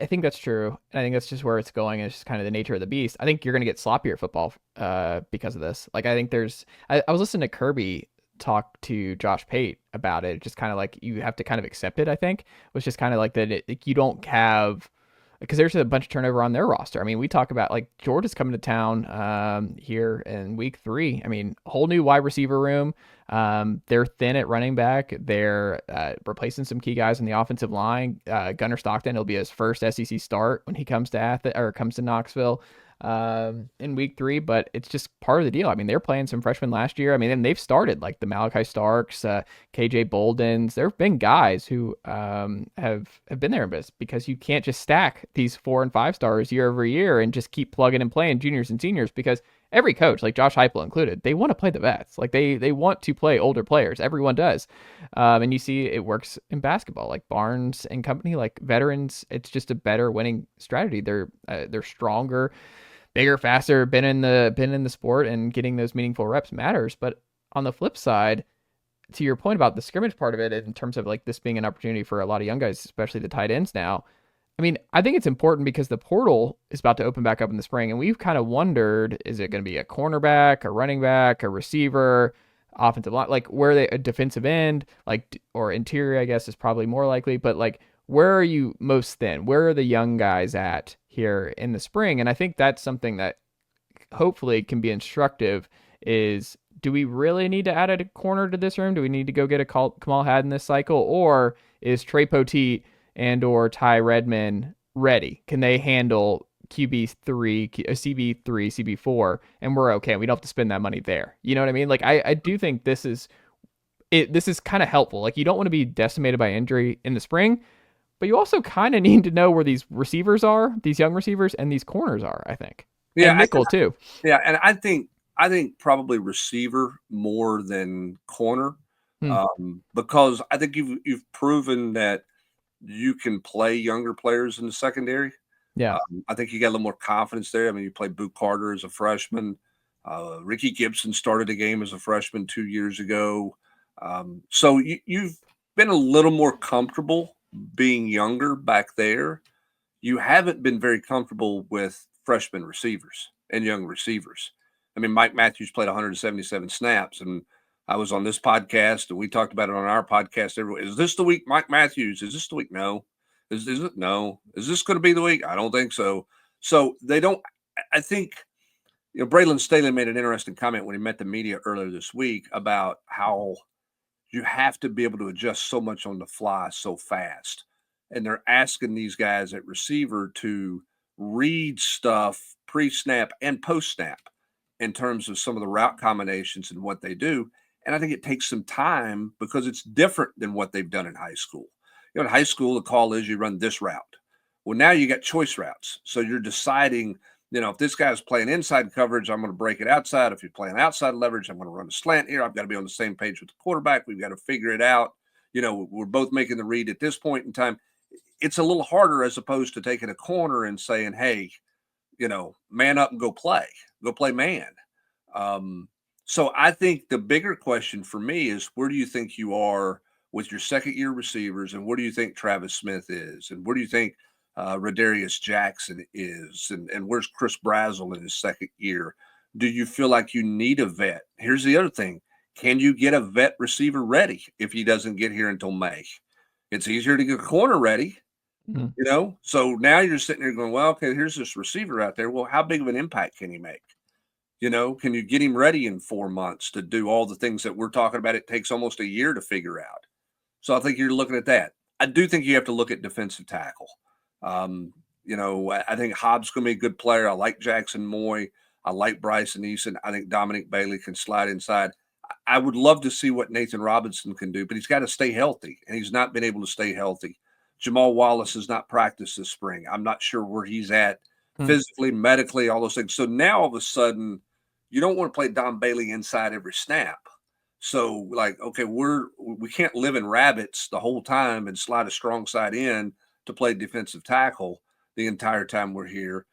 S2: think that's true. And I think that's just where it's going. It's just kind of the nature of the beast. I think you're going to get sloppier football because of this. Like, I think I was listening to Kirby talk to Josh Pate about it. Just kind of like you have to kind of accept it, I think. It was just kind of like that you don't have, because there's a bunch of turnover on their roster. I mean, we talk about like Georgia's coming to town here in week 3. I mean, whole new wide receiver room. They're thin at running back. They're replacing some key guys on the offensive line. Gunnar Stockton, it'll be his first SEC start when he comes to comes to Knoxville in week 3, but it's just part of the deal. I mean, they're playing some freshmen last year. I mean, and they've started like the Malachi Starks, KJ Boldens. There have been guys who have been there because you can't just stack these 4 and 5 stars year over year and just keep plugging and playing juniors and seniors, because every coach, like Josh Heupel included, they want to play the vets. Like they want to play older players. Everyone does. And you see it works in basketball, like Barnes and company, like veterans. It's just a better winning strategy. They're stronger, bigger, faster, been in the sport, and getting those meaningful reps matters. But on the flip side, to your point about the scrimmage part of it, in terms of like this being an opportunity for a lot of young guys, especially the tight ends now, I mean, I think it's important because the portal is about to open back up in the spring, and we've kind of wondered, is it going to be a cornerback, a running back, a receiver? offensive line? Like, where are they a defensive end, like, or interior, I guess is probably more likely, but like, where are you most thin? Where are the young guys at here in the spring? And I think that's something that hopefully can be instructive is, do we really need to add a corner to this room? Do we need to go get a Kamal Haddon this cycle? Or is Trey Poteet and or Ty Redmond ready? Can they handle QB3, CB3, CB4, and we're okay? We don't have to spend that money there. You know what I mean? Like, I do think this is kind of helpful. Like, you don't want to be decimated by injury in the spring, but you also kind of need to know where these receivers are, these young receivers, and these corners are, I think.
S4: Yeah,
S2: and nickel too.
S4: Yeah, and I think probably receiver more than corner, because I think you've proven that you can play younger players in the secondary.
S2: Yeah,
S4: I think you got a little more confidence there. I mean, you played Boot Carter as a freshman. Ricky Gibson started a game as a freshman 2 years ago. So you've been a little more comfortable being younger back there. You haven't been very comfortable with freshman receivers and young receivers. I mean, Mike Matthews played 177 snaps, and I was on this podcast, and we talked about it on our podcast. Is this the week Mike Matthews? Is this the week? No. Is it? No. Is this going to be the week? I don't think so. So they don't. I think, Braylon Staley made an interesting comment when he met the media earlier this week about how you have to be able to adjust so much on the fly so fast. And they're asking these guys at receiver to read stuff pre-snap and post-snap in terms of some of the route combinations and what they do. And I think it takes some time because it's different than what they've done in high school. In high school, the call is you run this route. Well, now you got choice routes. So you're deciding, if this guy's playing inside coverage, I'm going to break it outside. If you're playing outside leverage, I'm going to run a slant here. I've got to be on the same page with the quarterback. We've got to figure it out. We're both making the read at this point in time. It's a little harder as opposed to taking a corner and saying, hey, man up and go play man. So I think the bigger question for me is, where do you think you are with your second year receivers? And where do you think Travis Smith is? And where do you think Radarius Jackson is? And where's Chris Brazzell in his second year? Do you feel like you need a vet? Here's the other thing. Can you get a vet receiver ready if he doesn't get here until May? It's easier to get a corner ready, So now you're sitting there going, well, okay, here's this receiver out there. Well, how big of an impact can he make? Can you get him ready in 4 months to do all the things that we're talking about? It takes almost a year to figure out. So I think you're looking at that. I do think you have to look at defensive tackle. I think Hobbs going to be a good player. I like Jackson Moy. I like Bryson Eason. I think Dominic Bailey can slide inside. I would love to see what Nathan Robinson can do, but he's got to stay healthy, and he's not been able to stay healthy. Jamal Wallace has not practiced this spring. I'm not sure where he's at physically, medically, all those things. So now all of a sudden, you don't want to play Dom Bailey inside every snap. So, okay, we can't live in rabbits the whole time and slide a strong side in to play defensive tackle the entire time we're here.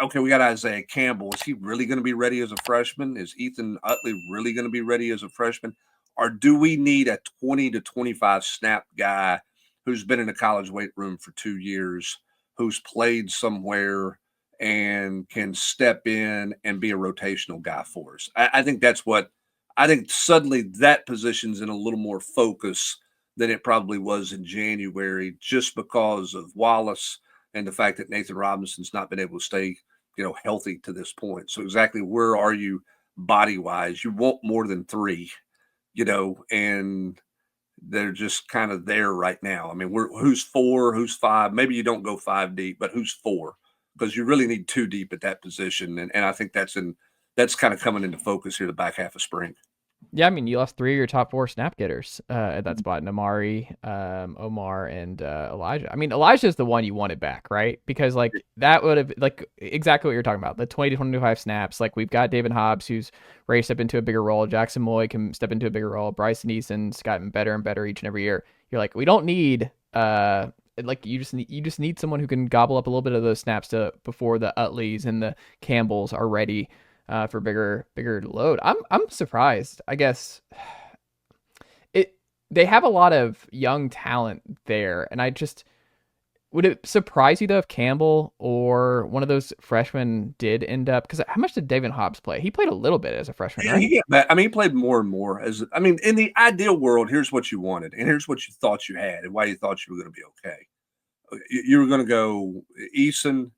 S4: Okay, we got Isaiah Campbell. Is he really going to be ready as a freshman? Is Ethan Utley really going to be ready as a freshman? Or do we need a 20 to 25 snap guy who's been in a college weight room for 2 years, who's played somewhere and can step in and be a rotational guy for us? I think that's what I think. Suddenly that position's in a little more focus than it probably was in January, just because of Wallace and the fact that Nathan Robinson's not been able to stay, healthy to this point. So exactly where are you body-wise? You want more than 3, and they're just kind of there right now. I mean, who's 4, who's 5? Maybe you don't go 5 deep, but who's 4? Because you really need 2 deep at that position. And I think that's kind of coming into focus here the back half of spring.
S2: Yeah, I mean, you lost 3 of your top 4 snap getters at that spot: Namari, Omar, and Elijah. I mean, Elijah is the one you wanted back, right? Because that would have exactly what you're talking about, the 20 to 25 snaps. We've got David Hobbs, who's ready to step into a bigger role. Jackson Moy can step into a bigger role. Bryson Eason's gotten better and better each and every year. You're we don't need you just need someone who can gobble up a little bit of those snaps before the Utleys and the Campbells are ready for bigger load. I'm surprised. I guess they have a lot of young talent there, and Would it surprise you though if Campbell or one of those freshmen did end up? Because how much did David Hobbs play? He played a little bit as a freshman,
S4: Yeah,
S2: right?
S4: he got back. I mean, he played more and more. In the ideal world, here's what you wanted, and here's what you thought you had, and why you thought you were going to be okay. You were going to go Eason,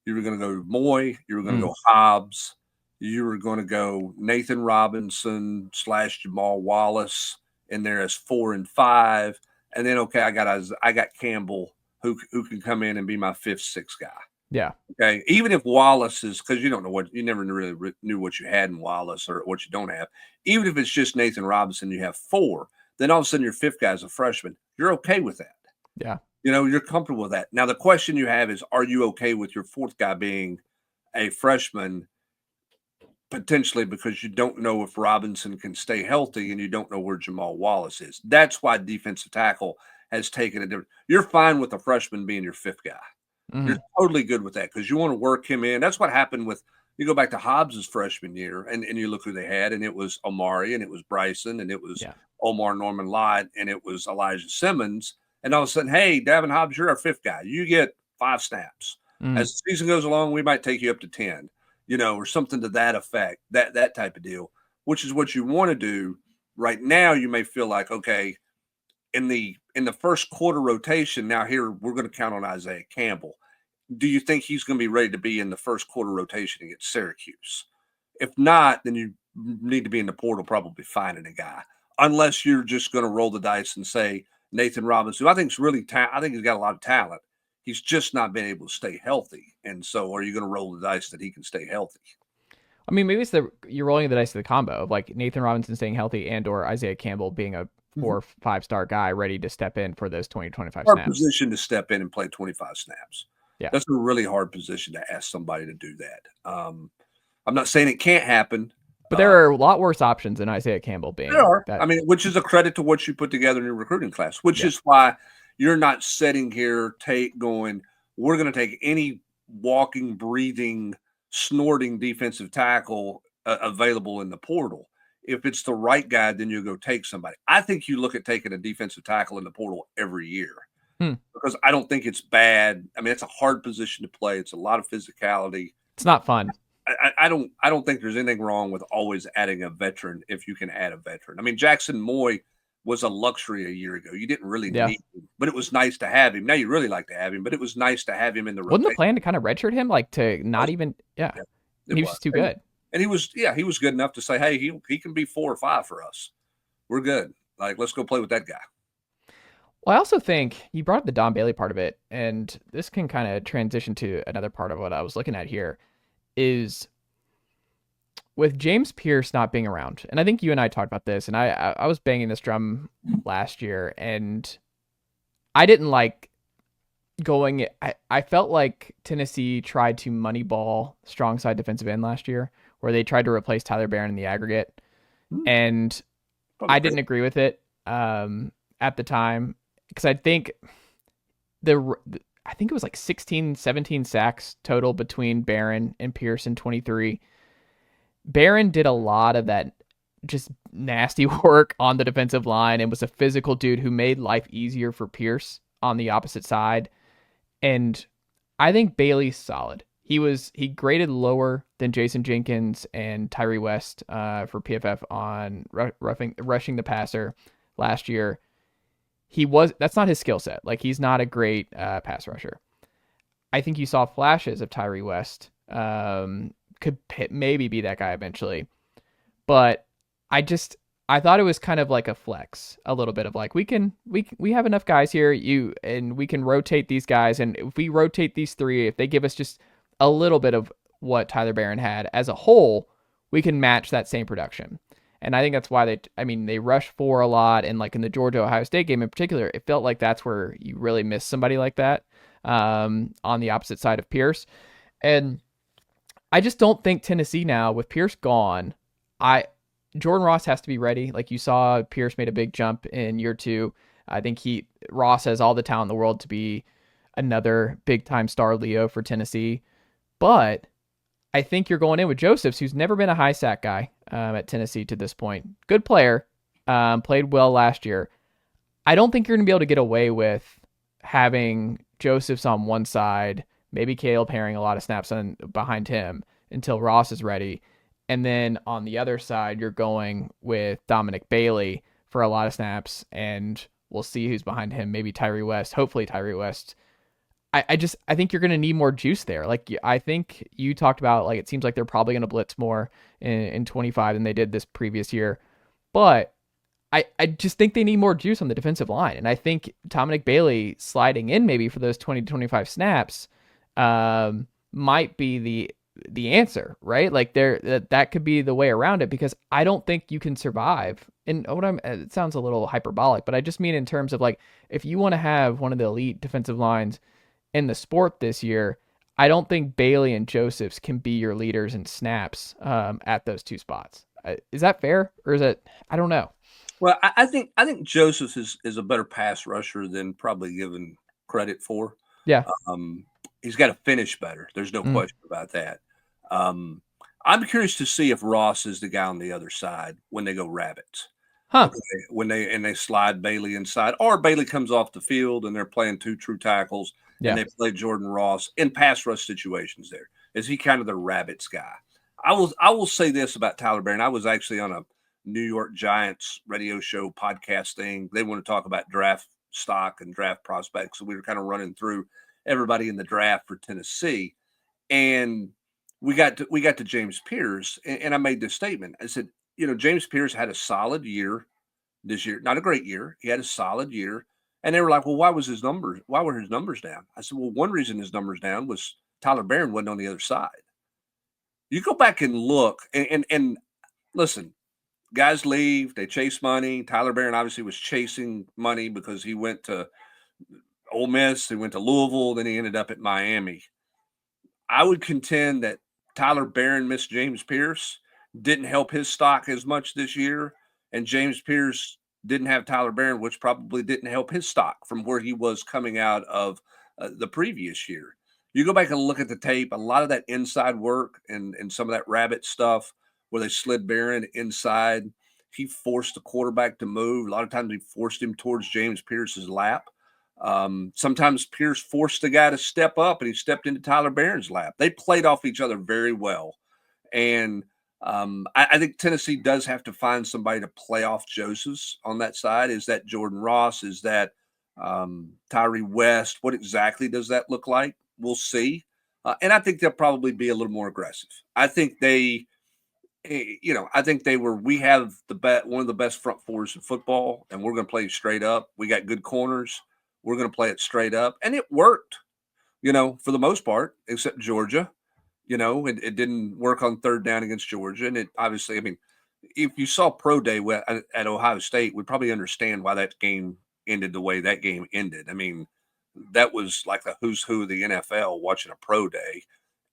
S4: you were going to go Moy, you were going to go Hobbs, you were going to go Nathan Robinson / Jamal Wallace in there as 4 and 5, and then I got Campbell who can come in and be my 5th, 6th guy.
S2: Yeah.
S4: Okay. Even if Wallace is, because you never really knew what you had in Wallace or what you don't have. Even if it's just Nathan Robinson, you have 4. Then all of a sudden your 5th guy is a freshman. You're okay with that.
S2: Yeah.
S4: You're comfortable with that. Now the question you have is, are you okay with your 4th guy being a freshman? Potentially, because you don't know if Robinson can stay healthy and you don't know where Jamal Wallace is. That's why defensive tackle has taken a different. You're fine with a freshman being your 5th guy. You're totally good with that because you want to work him in. That's what happened with, you go back to Hobbs' freshman year and you look who they had, and it was Omari, and it was Bryson, and it was Omar Norman Lott, and it was Elijah Simmons. And all of a sudden, hey, Davin Hobbs, you're our 5th guy. You get 5 snaps. As the season goes along, we might take you up to 10, or something to that effect, that type of deal, which is what you want to do. Right now, you may feel like, okay, in the first quarter rotation, now here we're going to count on Isaiah Campbell. Do you think he's going to be ready to be in the first quarter rotation against Syracuse? If not, then you need to be in the portal probably finding a guy, unless you're just going to roll the dice and say Nathan Robinson, who I think is really I think he's got a lot of talent. He's just not been able to stay healthy. And so are you going to roll the dice that he can stay healthy?
S2: I mean, maybe it's you're rolling the dice of the combo of like Nathan Robinson staying healthy and or Isaiah Campbell being a 4 or 5 star guy ready to step in for those 20-25
S4: hard
S2: snaps.
S4: Position to step in and play 25 snaps.
S2: Yeah.
S4: That's a really hard position to ask somebody to do that. I'm not saying it can't happen.
S2: But there are a lot worse options than Isaiah Campbell being.
S4: There are. Which is a credit to what you put together in your recruiting class, which is why you're not sitting here going, we're going to take any walking, breathing, snorting defensive tackle available in the portal. If it's the right guy, then you go take somebody. I think you look at taking a defensive tackle in the portal every year because I don't think it's bad. I mean, it's a hard position to play. It's a lot of physicality.
S2: It's not fun.
S4: I don't think there's anything wrong with always adding a veteran if you can add a veteran. I mean, Jackson Moy was a luxury a year ago. You didn't really need him, but it was nice to have him. Now you really like to have him, but it was nice to have him in the rotation.
S2: Wasn't the plan to kind of redshirt him, like to not even? Yeah, he was just too good.
S4: And he was good enough to say, hey, he can be 4 or 5 for us. We're good. Like, let's go play with that guy.
S2: Well, I also think you brought up the Don Bailey part of it, and this can kind of transition to another part of what I was looking at here, is with James Pierce not being around. And I think you and I talked about this, and I was banging this drum last year, and I didn't like going. I felt like Tennessee tried to moneyball strong side defensive end last year, where they tried to replace Tyler Barron in the aggregate. And I didn't agree with it at the time, because I think it was like 16, 17 sacks total between Barron and Pierce in 23. Barron did a lot of that just nasty work on the defensive line and was a physical dude who made life easier for Pierce on the opposite side. And I think Bailey's solid. He graded lower than Jason Jenkins and Tyree West for PFF on rushing the passer last year. That's not his skill set. Like, he's not a great pass rusher. I think you saw flashes of Tyree West. Could maybe be that guy eventually. But I thought it was kind of like a flex, a little bit of like, we have enough guys here, and we can rotate these guys. And if we rotate these 3, if they give us just a little bit of what Tyler Barron had as a whole, we can match that same production. And I think that's why they rush 4 a lot. And like in the Georgia-Ohio State game in particular, it felt like that's where you really miss somebody like that on the opposite side of Pierce. And I just don't think Tennessee now, with Pierce gone, Jordan Ross has to be ready. Like you saw, Pierce made a big jump in year 2. I think Ross has all the talent in the world to be another big-time star Leo for Tennessee. But I think you're going in with Josephs, who's never been a high sack guy at Tennessee to this point. Good player, played well last year. I don't think you're going to be able to get away with having Joseph's on one side, maybe Caleb Herring a lot of snaps on behind him until Ross is ready. And then on the other side, you're going with Dominic Bailey for a lot of snaps, and we'll see who's behind him. Maybe Tyree West, hopefully Tyree West. I think you're going to need more juice there. Like, I think you talked about, like, it seems like they're probably going to blitz more in 25 than they did this previous year. But I just think they need more juice on the defensive line. And I think Dominic Bailey sliding in maybe for those 20 to 25 snaps might be the answer, right? Like, that could be the way around it, because I don't think you can survive. And it sounds a little hyperbolic, but I just mean in terms of, like, if you want to have one of the elite defensive lines in the sport this year, I don't think Bailey and Josephs can be your leaders in snaps at those two spots. Is that fair, or is it? I don't know.
S4: Well, I think Josephs is a better pass rusher than probably given credit for.
S2: Yeah.
S4: He's got to finish better. There's no question about that. I'm curious to see if Ross is the guy on the other side when they go rabbits.
S2: Huh.
S4: Okay, when they slide Bailey inside, or Bailey comes off the field and they're playing two true tackles, and they play Jordan Ross in pass rush situations. There is he kind of the rabbits guy. I will say this about Tyler Barron. I was actually on a New York Giants radio show podcast thing. They want to talk about draft stock and draft prospects, so we were kind of running through everybody in the draft for Tennessee, and we got to James Pierce, and I made this statement. I said, James Pierce had a solid year this year, not a great year. He had a solid year. And they were like, well, why were his numbers down? I said, well, one reason his numbers down was Tyler Barron wasn't on the other side. You go back and look, and listen, guys leave, they chase money. Tyler Barron obviously was chasing money because he went to Ole Miss, he went to Louisville, then he ended up at Miami. I would contend that Tyler Barron missed James Pierce, didn't help his stock as much this year, and James Pierce didn't have Tyler Barron, which probably didn't help his stock from where he was coming out of the previous year. You go back and look at the tape, a lot of that inside work and some of that rabbit stuff where they slid Barron inside, he forced the quarterback to move. A lot of times he forced him towards James Pierce's lap. Sometimes Pierce forced the guy to step up, and he stepped into Tyler Barron's lap. They played off each other very well. And I think Tennessee does have to find somebody to play off Josephs on that side. Is that Jordan Ross? Is that Tyree West? What exactly does that look like? We'll see. And I think they'll probably be a little more aggressive. I think we have one of the best front fours in football, and we're going to play straight up. We got good corners. We're going to play it straight up. And it worked, for the most part, except Georgia. It didn't work on third down against Georgia. And it obviously, if you saw Pro Day at Ohio State, we'd probably understand why that game ended the way that game ended. That was like the who's who of the NFL watching a Pro Day.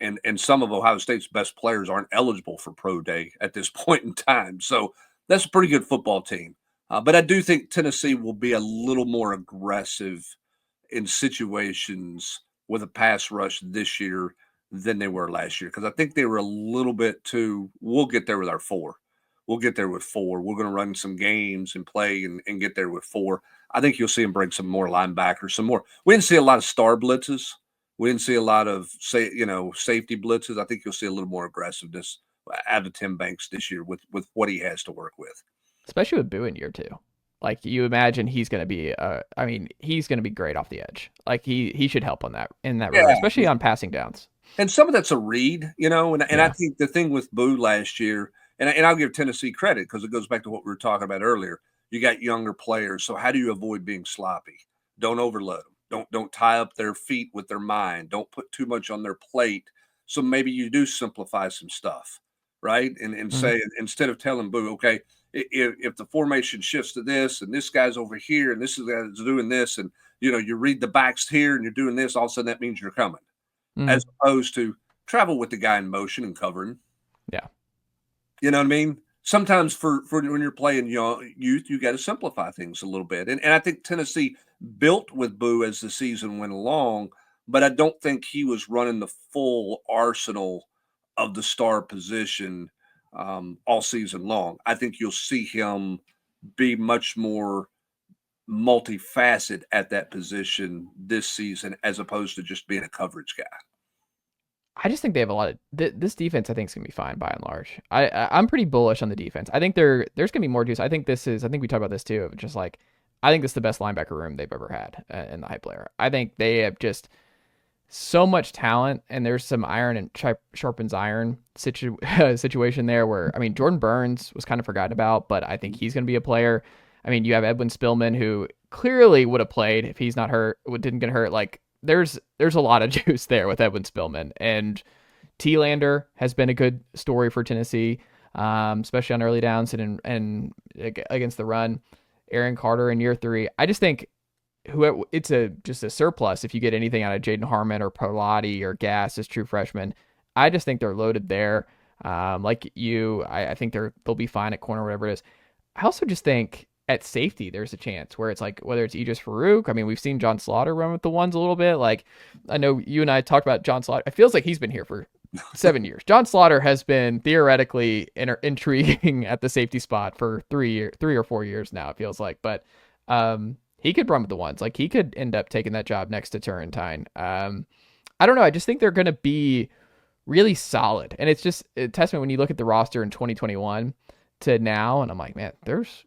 S4: And some of Ohio State's best players aren't eligible for Pro Day at this point in time. So that's a pretty good football team. But I do think Tennessee will be a little more aggressive in situations with a pass rush this year than they were last year, because I think they were a little bit too. We'll get there with our 4. We'll get there with 4. We're going to run some games and play and get there with 4. I think you'll see them bring some more linebackers, some more. We didn't see a lot of star blitzes. We didn't see a lot of safety blitzes. I think you'll see a little more aggressiveness out of Tim Banks this year with what he has to work with,
S2: especially with Boo in year 2. Like, you imagine he's going to be, he's going to be great off the edge. Like, he should help on that regard, especially on passing downs.
S4: And some of that's a read, and I think the thing with Boo last year, and I'll give Tennessee credit because it goes back to what we were talking about earlier. You got younger players, so how do you avoid being sloppy? Don't overload them. Don't tie up their feet with their mind. Don't put too much on their plate. So maybe you do simplify some stuff, right? And say, instead of telling Boo, okay, if the formation shifts to this, and this guy's over here, and this is guy's doing this, and you read the backs here, and you're doing this, all of a sudden that means you're coming. As opposed to travel with the guy in motion and covering.
S2: Yeah.
S4: You know what I mean? Sometimes for when you're playing youth, you got to simplify things a little bit. And I think Tennessee built with Boo as the season went along, but I don't think he was running the full arsenal of the star position all season long. I think you'll see him be much more multifaceted at that position this season as opposed to just being a coverage guy.
S2: I just think they have a lot of this defense. I think is gonna be fine by and large. I'm pretty bullish on the defense. I think there's gonna be more juice. I think we talked about this too. Just like I think this is the best linebacker room they've ever had in the hype era. I think they have just so much talent, and there's some iron and sharpens iron situation there. Where I mean, Jordan Burns was kind of forgotten about, but I think he's gonna be a player. I mean, you have Edwin Spillman, who clearly would have played if he's not hurt, didn't get hurt. Like there's a lot of juice there with Edwin Spillman, and T-Lander has been a good story for Tennessee, especially on early downs and against the run. Aaron Carter in year 3. I just think it's just a surplus if you get anything out of Jaden Harmon or Pilati or Gass as true freshmen. I just think they're loaded there. I think they'll be fine at corner, whatever it is. I also just think at safety, there's a chance where it's like, whether it's Idris Farouk. I mean, we've seen John Slaughter run with the ones a little bit. Like, I know you and I talked about John Slaughter. It feels like he's been here for 7 years. John Slaughter has been theoretically intriguing at the safety spot for 3 or 4 years now, it feels like. But he could run with the ones. Like, he could end up taking that job next to Turrentine. I don't know. I just think they're going to be really solid. And it's just a testament when you look at the roster in 2021 to now. And I'm like, man, there's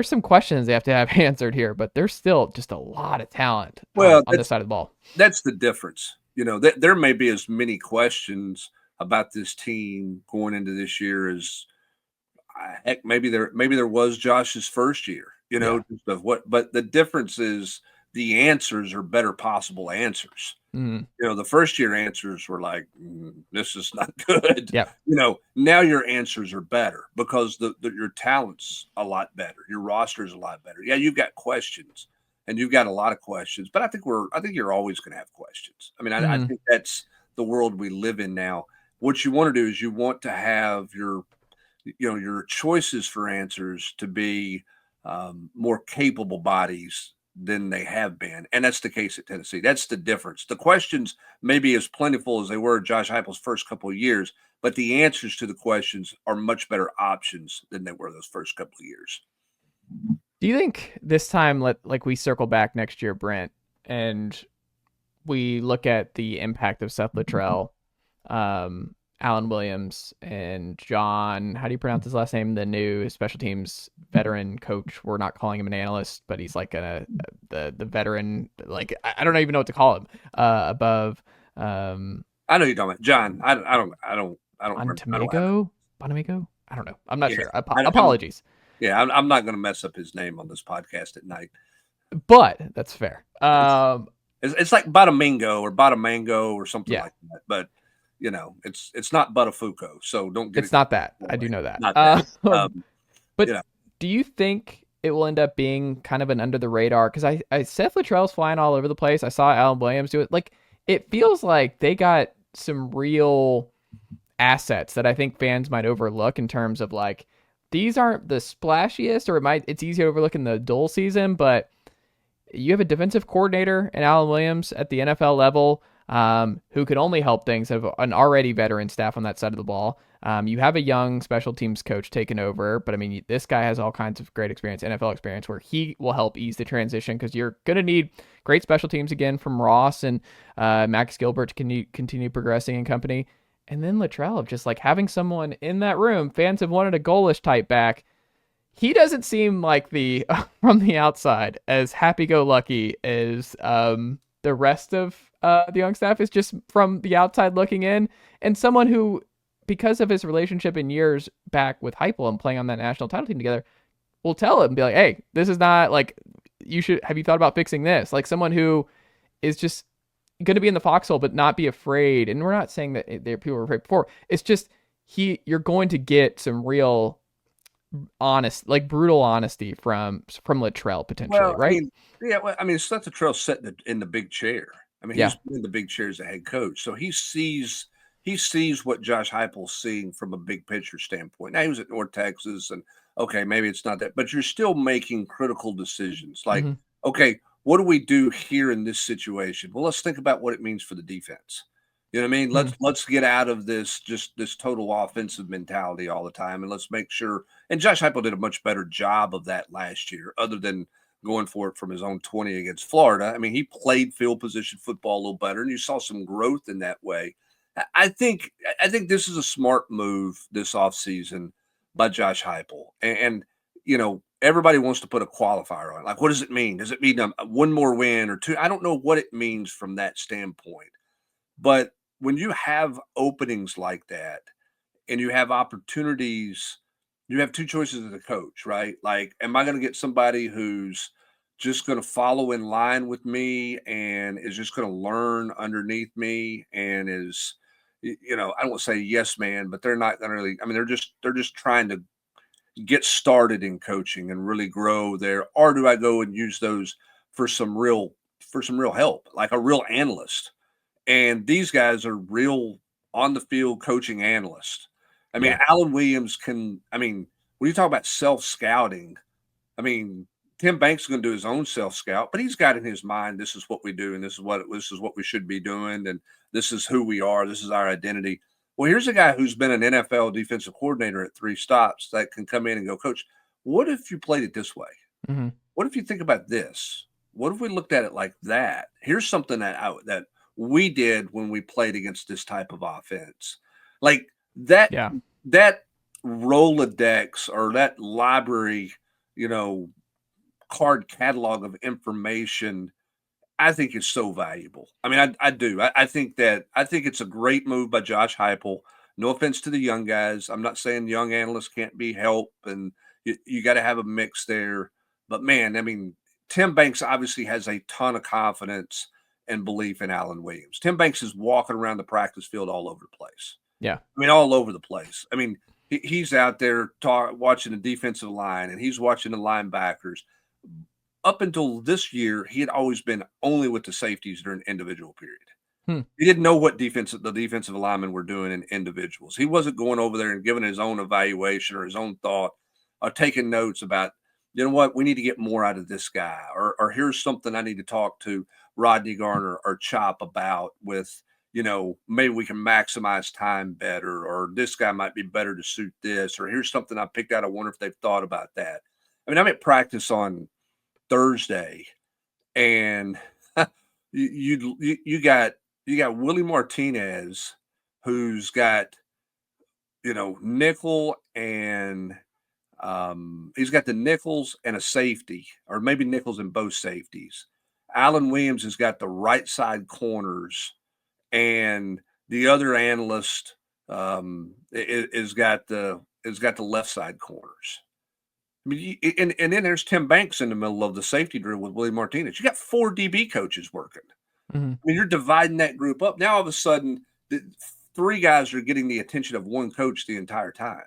S2: some questions they have to have answered here, but there's still just a lot of talent on this side of the ball.
S4: That's the difference. There may be as many questions about this team going into this year as heck, maybe there was Josh's first year, but the difference is the answers are better possible answers. Mm-hmm. The first year answers were like, this is not good.
S2: Yeah.
S4: Now your answers are better because your talent's a lot better. Your roster's a lot better. Yeah, you've got questions, and you've got a lot of questions, but I think you're always going to have questions. I mean, I think that's the world we live in now. What you want to do is you want to have your choices for answers to be more capable bodies than they have been. And that's the case at Tennessee. That's the difference. The questions may be as plentiful as they were Josh Heupel's first couple of years, but the answers to the questions are much better options than they were those first couple of years.
S2: Do you think this time, we circle back next year, Brent, and we look at the impact of Seth Littrell, Alan Williams, and John, how do you pronounce his last name? The new special teams veteran coach. We're not calling him an analyst, but he's like the veteran. Like, I don't even know what to call him. Above.
S4: I know you're talking about John. I don't.
S2: Bonamigo? I don't know. I'm not sure. Apologies.
S4: I'm not going to mess up his name on this podcast at night.
S2: But that's fair.
S4: It's like Badamingo or Badamango or something like that. But it's not Buttafuoco, so don't get
S2: it's not that. I do know that.
S4: Not that.
S2: But do you think it will end up being kind of an under the radar? Because I Seth Littrell's flying all over the place. I saw Alan Williams do it. Like, it feels like they got some real assets that I think fans might overlook in terms of like, these aren't the splashiest, or it's easy to overlook in the dull season, but you have a defensive coordinator in Alan Williams at the NFL level, who could only help things, have an already veteran staff on that side of the ball. You have a young special teams coach taking over, but I mean, this guy has all kinds of great experience, NFL experience, where he will help ease the transition, because you're going to need great special teams again from Ross and Max Gilbert to continue progressing and company. And then Littrell, of just like having someone in that room. Fans have wanted a goalish type back. He doesn't seem like from the outside as happy-go-lucky as the rest of the young staff is, just from the outside looking in. And someone who, because of his relationship in years back with Heupel and playing on that national title team together, will tell him, be like, hey, this is not like, have you thought about fixing this? Like, someone who is just going to be in the foxhole, but not be afraid. And we're not saying that people were afraid before. It's just, you're going to get some real honest, like brutal honesty from Littrell potentially, right?
S4: Seth Littrell sat in the big chair. I mean, he's in the big chair as a head coach, so he sees what Josh Heupel's seeing from a big picture standpoint. Now, he was at North Texas, and okay, maybe it's not that, but you're still making critical decisions. Like, okay, what do we do here in this situation? Well, let's think about what it means for the defense. You know what I mean? Let's get out of this total offensive mentality all the time, and let's make sure. And Josh Heupel did a much better job of that last year, other than going for it from his own 20 against Florida. I mean, he played field position football a little better, and you saw some growth in that way. I think this is a smart move this offseason by Josh Heupel. And everybody wants to put a qualifier on it. Like, what does it mean? Does it mean one more win or two? I don't know what it means from that standpoint. But when you have openings like that and you have opportunities, you have two choices as a coach, right? Like, am I going to get somebody who's just going to follow in line with me and is just going to learn underneath me and is, I don't want to say yes man, but they're not going to really, I mean, they're just trying to get started in coaching and really grow there. Or do I go and use those for some real help, like a real analyst? And these guys are real on the field coaching analysts. I mean, Alan Williams when you talk about self-scouting, I mean, Tim Banks is going to do his own self-scout, but he's got in his mind, this is what we do, and this is what we should be doing, and this is who we are, this is our identity. Well, here's a guy who's been an NFL defensive coordinator at 3 stops that can come in and go, Coach, what if you played it this way?
S2: Mm-hmm.
S4: What if you think about this? What if we looked at it like that? Here's something that we did when we played against this type of offense. Like that Rolodex or that library, card catalog of information, I think is so valuable. I mean, I do. I think it's a great move by Josh Heupel. No offense to the young guys. I'm not saying young analysts can't be helped, and you got to have a mix there. But man, I mean, Tim Banks obviously has a ton of confidence and belief in Alan Williams. Tim Banks is walking around the practice field all over the place.
S2: Yeah.
S4: I mean, all over the place. I mean, he's out there watching the defensive line, and he's watching the linebackers. Up until this year, he had always been only with the safeties during individual period. He didn't know what the defensive linemen were doing in individuals. He wasn't going over there and giving his own evaluation or his own thought or taking notes about, you know what, we need to get more out of this guy, or here's something I need to talk to Rodney Garner or Chop about with, maybe we can maximize time better, or this guy might be better to suit this, or here's something I picked out. I wonder if they've thought about that. I mean, I'm at practice on Thursday, and you got Willie Martinez, who's got nickel, and he's got the nickels and a safety, or maybe nickels and both safeties. Alan Williams has got the right side corners, and the other analyst is got the left side corners. I mean, and then there's Tim Banks in the middle of the safety drill with Willie Martinez. You got 4 DB coaches working.
S2: Mm-hmm.
S4: I mean, you're dividing that group up. Now, all of a sudden, 3 guys are getting the attention of one coach the entire time,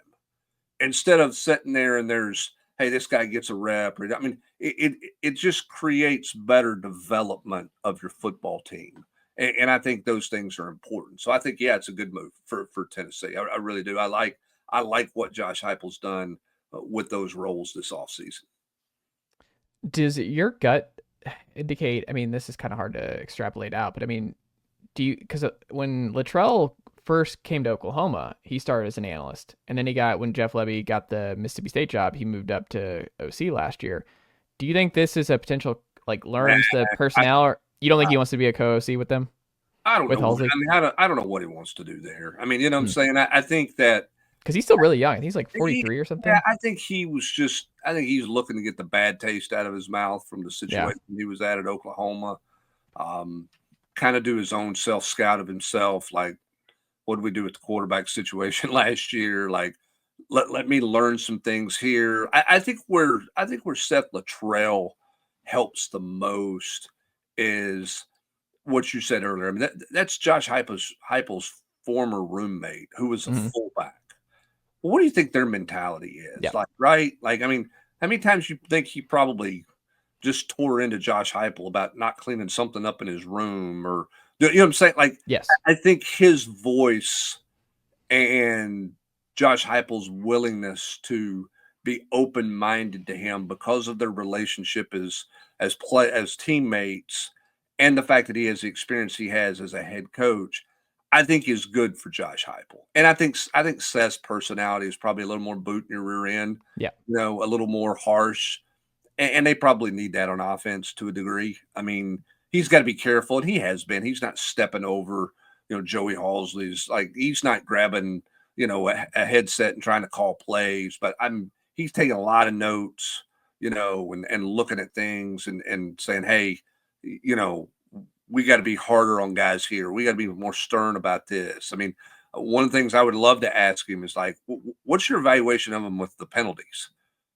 S4: instead of sitting there and there's, hey, this guy gets a rep. I mean, it just creates better development of your football team. And I think those things are important. So I think, it's a good move for Tennessee. I really do. I like what Josh Heupel's done with those roles this offseason.
S2: Does your gut indicate, I mean, this is kind of hard to extrapolate out, but I mean, because when Littrell first came to Oklahoma, he started as an analyst, and then when Jeff Lebby got the Mississippi State job, he moved up to OC last year. Do you think this is a potential, like, learns the personnel, or you don't think he wants to be a co-OC with them?
S4: I don't know. I mean, I don't know what he wants to do there. I mean, you know what I'm saying? I think that,
S2: because he's still really young. He's like 43 or something.
S4: Yeah, I think he's looking to get the bad taste out of his mouth from the situation he was at Oklahoma. Kind of do his own self-scout of himself. Like, what did we do with the quarterback situation last year? Like, let me learn some things here. I think where Seth Littrell helps the most is what you said earlier. I mean, that's Josh Heupel's former roommate who was a fullback. Well, what do you think their mentality is?
S2: Yeah.
S4: Like, right? Like, I mean, how many times you think he probably just tore into Josh Heupel about not cleaning something up in his room, or, you know what I'm saying? Like,
S2: yes,
S4: I think his voice and Josh Heupel's willingness to be open-minded to him because of their relationship as teammates, and the fact that he has the experience he has as a head coach, I think is good for Josh Heupel. And I think Seth's personality is probably a little more boot in your rear end.
S2: Yeah.
S4: A little more harsh. and they probably need that on offense to a degree. I mean, he's got to be careful, and he has been. He's not stepping over, Joey Halsley's. Like, he's not grabbing, a headset and trying to call plays, but he's taking a lot of notes, and looking at things and saying, hey, we got to be harder on guys here. We got to be more stern about this. I mean, one of the things I would love to ask him is like, what's your evaluation of him with the penalties?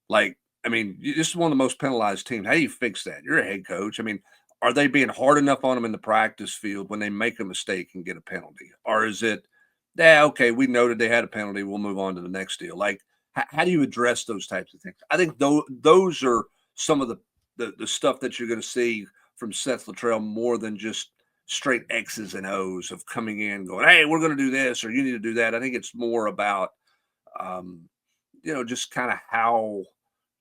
S4: Like, I mean, this is one of the most penalized teams. How do you fix that? You're a head coach. I mean, are they being hard enough on them in the practice field when they make a mistake and get a penalty? Or is it, okay, we noted they had a penalty, we'll move on to the next deal? Like, how do you address those types of things? I think those are some of the stuff that you're going to see from Seth Littrell more than just straight X's and O's of coming in going, hey, we're going to do this or you need to do that. I think it's more about, just kind of how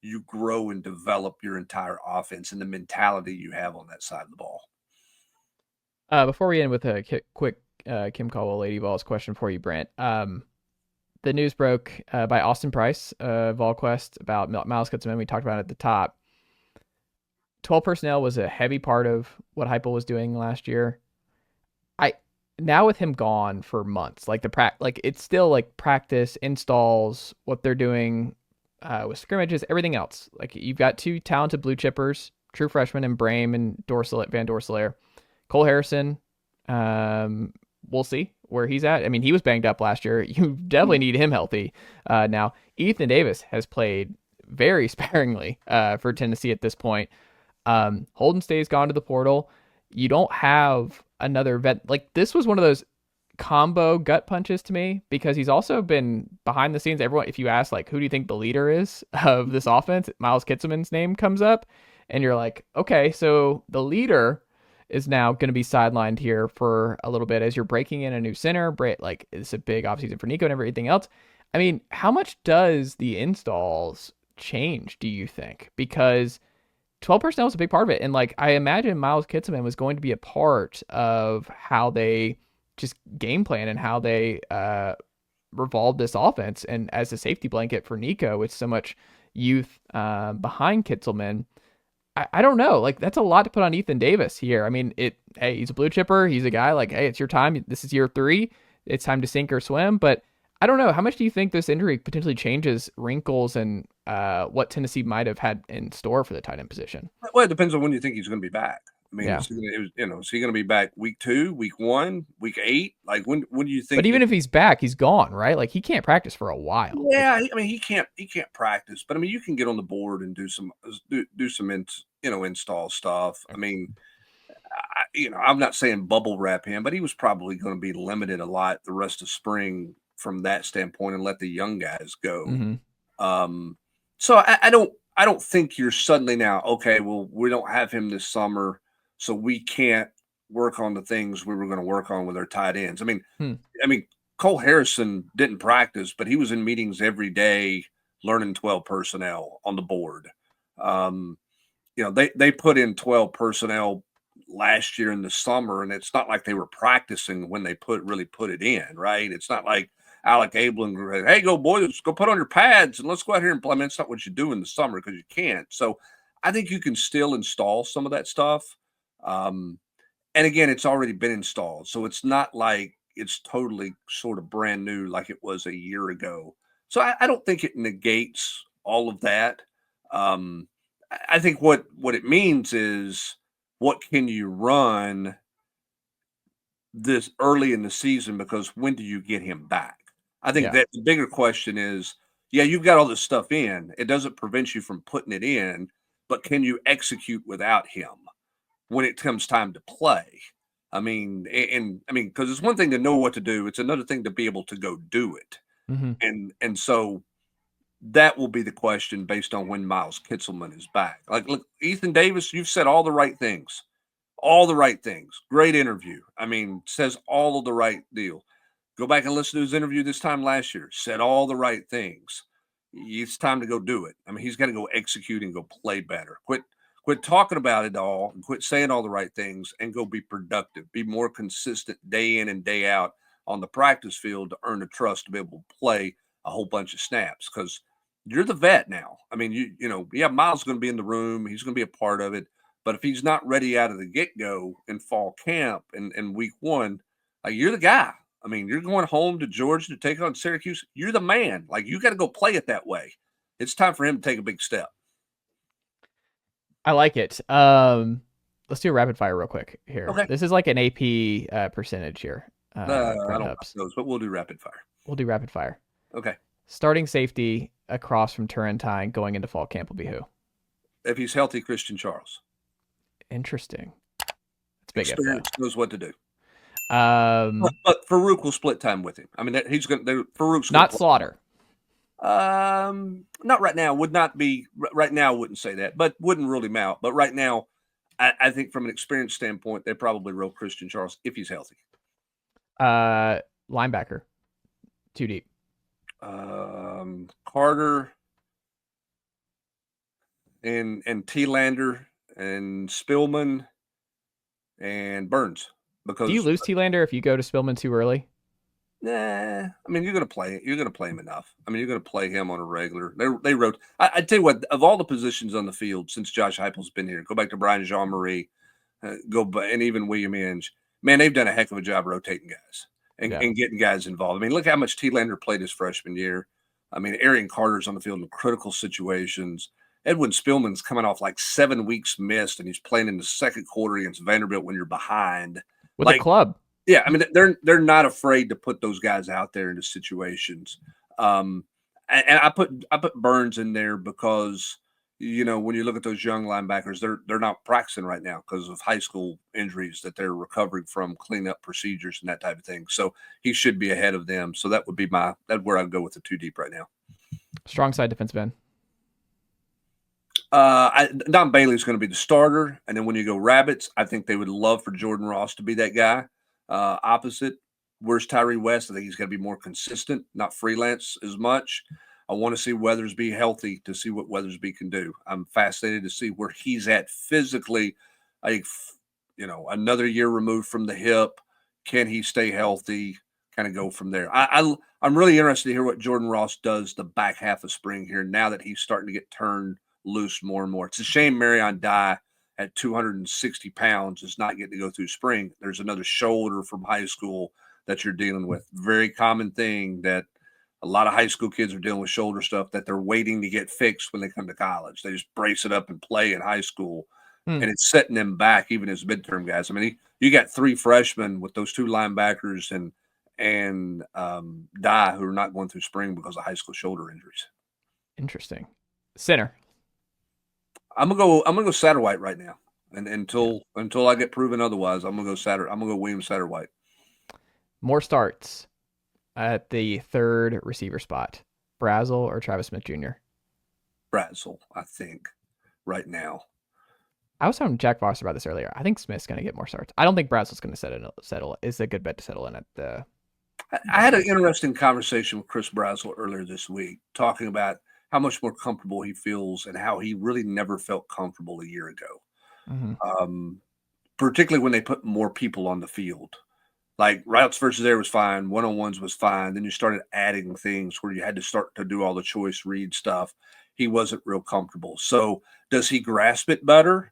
S4: you grow and develop your entire offense and the mentality you have on that side of the ball.
S2: Before we end with a quick Kim Caldwell Lady Vols question for you, Brent. The news broke by Austin Price, Volquest, about Miles Kitselman. We talked about it at the top. 12 personnel was a heavy part of what Heupel was doing last year. Now with him gone for months, like it's still like practice, installs, what they're doing with scrimmages, everything else. Like, you've got two talented blue chippers, true freshmen in Brame and Van Dorselaer. Cole Harrison, we'll see where he's at. I mean, he was banged up last year. You definitely need him healthy. Now, Ethan Davis has played very sparingly for Tennessee at this point. Holden Stay's gone to the portal. You don't have another vet. Like, this was one of those combo gut punches to me, because he's also been behind the scenes. Everyone, if you ask, like, who do you think the leader is of this offense, Miles Kitselman's name comes up, and you're like, okay, so the leader is now going to be sidelined here for a little bit as you're breaking in a new center. Like, it's a big offseason for Nico and everything else. I mean, how much does the installs change, do you think? Because 12 personnel is a big part of it. And like, I imagine Miles Kitselman was going to be a part of how they just game plan and how they revolve this offense. And as a safety blanket for Nico with so much youth behind Kitselman, I don't know. Like, that's a lot to put on Ethan Davis here. I mean, hey, he's a blue chipper. He's a guy like, hey, it's your time. This is year 3. It's time to sink or swim. But I don't know. How much do you think this injury potentially changes wrinkles and what Tennessee might have had in store for the tight end position?
S4: Well, it depends on when you think he's going to be back. I mean,
S2: Yeah.
S4: is he going to be back week 2, week 1, week 8? Like, when do you think?
S2: But even if he's back, he's gone, right? Like, he can't practice for a while.
S4: Yeah, I mean, he can't practice, but I mean, you can get on the board and do some install stuff. I mean, I'm not saying bubble wrap him, but he was probably going to be limited a lot the rest of spring from that standpoint and let the young guys go.
S2: Mm-hmm.
S4: So I don't think you're suddenly now, okay, well, we don't have him this summer, so we can't work on the things we were going to work on with our tight ends. I mean, Cole Harrison didn't practice, but he was in meetings every day learning 12 personnel on the board. They put in 12 personnel last year in the summer, and it's not like they were practicing when they really put it in, right? It's not like Alec Abelin, hey, go boys, go put on your pads and let's go out here and play. I mean, it's not what you do in the summer because you can't. So I think you can still install some of that stuff. And again, it's already been installed. So it's not like it's totally sort of brand new like it was a year ago. So I don't think it negates all of that. I think what it means is, what can you run this early in the season, because when do you get him back? I think that the bigger question is, you've got all this stuff in. It doesn't prevent you from putting it in, but can you execute without him when it comes time to play? I mean, because it's one thing to know what to do. It's another thing to be able to go do it.
S2: Mm-hmm.
S4: And so that will be the question based on when Miles Kitselman is back. Like, look, Ethan Davis, you've said all the right things. All the right things. Great interview. I mean, says all of the right deal. Go back and listen to his interview this time last year. Said all the right things. It's time to go do it. I mean, he's got to go execute and go play better. Quit talking about it all and quit saying all the right things and go be productive. Be more consistent day in and day out on the practice field to earn the trust to be able to play a whole bunch of snaps. Because you're the vet now. I mean, Miles is going to be in the room. He's going to be a part of it. But if he's not ready out of the get-go in fall camp and week one, like, you're the guy. I mean, you're going home to Georgia to take on Syracuse. You're the man. Like, you got to go play it that way. It's time for him to take a big step.
S2: I like it. Let's do a rapid fire real quick here.
S4: Okay.
S2: This is like an AP percentage here.
S4: I don't like those, but we'll do rapid fire.
S2: We'll do rapid fire.
S4: Okay.
S2: Starting safety across from Turrentine going into fall camp will be who?
S4: If he's healthy, Christian Charles.
S2: Interesting. It's big.
S4: Experience knows what to do.
S2: But
S4: Farouk will split time with him. I mean, he's going to. Farouk's
S2: not Slaughter.
S4: Not right now. Would not be right now. I wouldn't say that, but wouldn't rule him out. But right now, I think from an experience standpoint, they probably roll Christian Charles if he's healthy.
S2: Linebacker, too deep.
S4: Carter and T-Lander and Spillman and Burns. Because
S2: do you lose T-Lander if you go to Spillman too early?
S4: Nah, I mean, you're going to play him enough. I mean, you're going to play him on a regular. They wrote. I tell you what, of all the positions on the field since Josh Heupel's been here, go back to Brian Jean-Marie, and even William Inge. Man, they've done a heck of a job rotating guys and getting guys involved. I mean, look how much T-Lander played his freshman year. I mean, Arian Carter's on the field in critical situations. Edwin Spillman's coming off like 7 weeks missed, and he's playing in the second quarter against Vanderbilt when you're behind
S2: with a club.
S4: Yeah, I mean, they're not afraid to put those guys out there into situations. And I put Burns in there because, when you look at those young linebackers, they're not practicing right now because of high school injuries that they're recovering from, cleanup procedures and that type of thing. So he should be ahead of them. So that would be that's where I'd go with the 2 deep right now.
S2: Strong side defensive end.
S4: Don Bailey's going to be the starter. And then when you go Rabbits, I think they would love for Jordan Ross to be that guy. Opposite, where's Tyree West? I think he's got to be more consistent, not freelance as much. I want to see Weathersby healthy to see what Weathersby can do. I'm fascinated to see where he's at physically. Another year removed from the hip. Can he stay healthy? Kind of go from there. I'm really interested to hear what Jordan Ross does the back half of spring here now that he's starting to get turned loose more and more. It's a shame Marion Dye at 260 pounds is not getting to go through spring. There's another shoulder from high school that you're dealing with. Very common thing that a lot of high school kids are dealing with shoulder stuff that they're waiting to get fixed when they come to college. They just brace it up and play in high school, and it's setting them back even as midterm guys. I mean, you got 3 freshmen with those 2 linebackers and Dye who are not going through spring because of high school shoulder injuries.
S2: Interesting. Center.
S4: I'm gonna go Satterwhite right now, and until I get proven otherwise, I'm gonna go William Satterwhite.
S2: More starts at the 3rd receiver spot, Brazzell or Travis Smith Jr.
S4: Brazzell, I think, right now.
S2: I was talking to Jack Foster about this earlier. I think Smith's going to get more starts. I don't think Brazzell's going to settle. It's a good bet to settle in at the.
S4: I had an interesting conversation with Chris Brazzell earlier this week, talking about how much more comfortable he feels and how he really never felt comfortable a year ago. Mm-hmm. Particularly when they put more people on the field. Like routes versus air was fine. One-on-ones was fine. Then you started adding things where you had to start to do all the choice read stuff. He wasn't real comfortable. So does he grasp it better?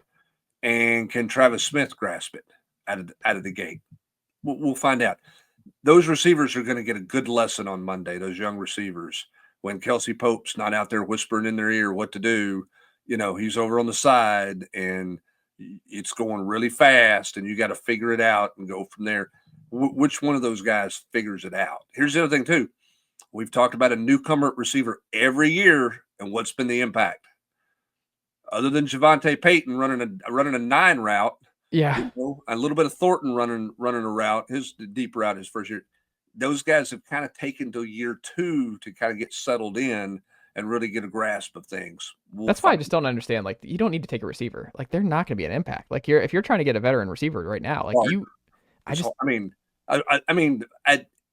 S4: And can Travis Smith grasp it out of the gate? We'll find out. Those receivers are going to get a good lesson on Monday, those young receivers. When Kelsey Pope's not out there whispering in their ear what to do, he's over on the side and it's going really fast and you got to figure it out and go from there. Which one of those guys figures it out? Here's the other thing too. We've talked about a newcomer receiver every year and what's been the impact. Other than Javante Payton running a 9 route, a little bit of Thornton running a route, his deep route his first year. Those guys have kind of taken to year 2 to kind of get settled in and really get a grasp of things.
S2: That's why I just don't understand. Like, you don't need to take a receiver. Like, they're not going to be an impact. Like, if you're trying to get a veteran receiver right now, like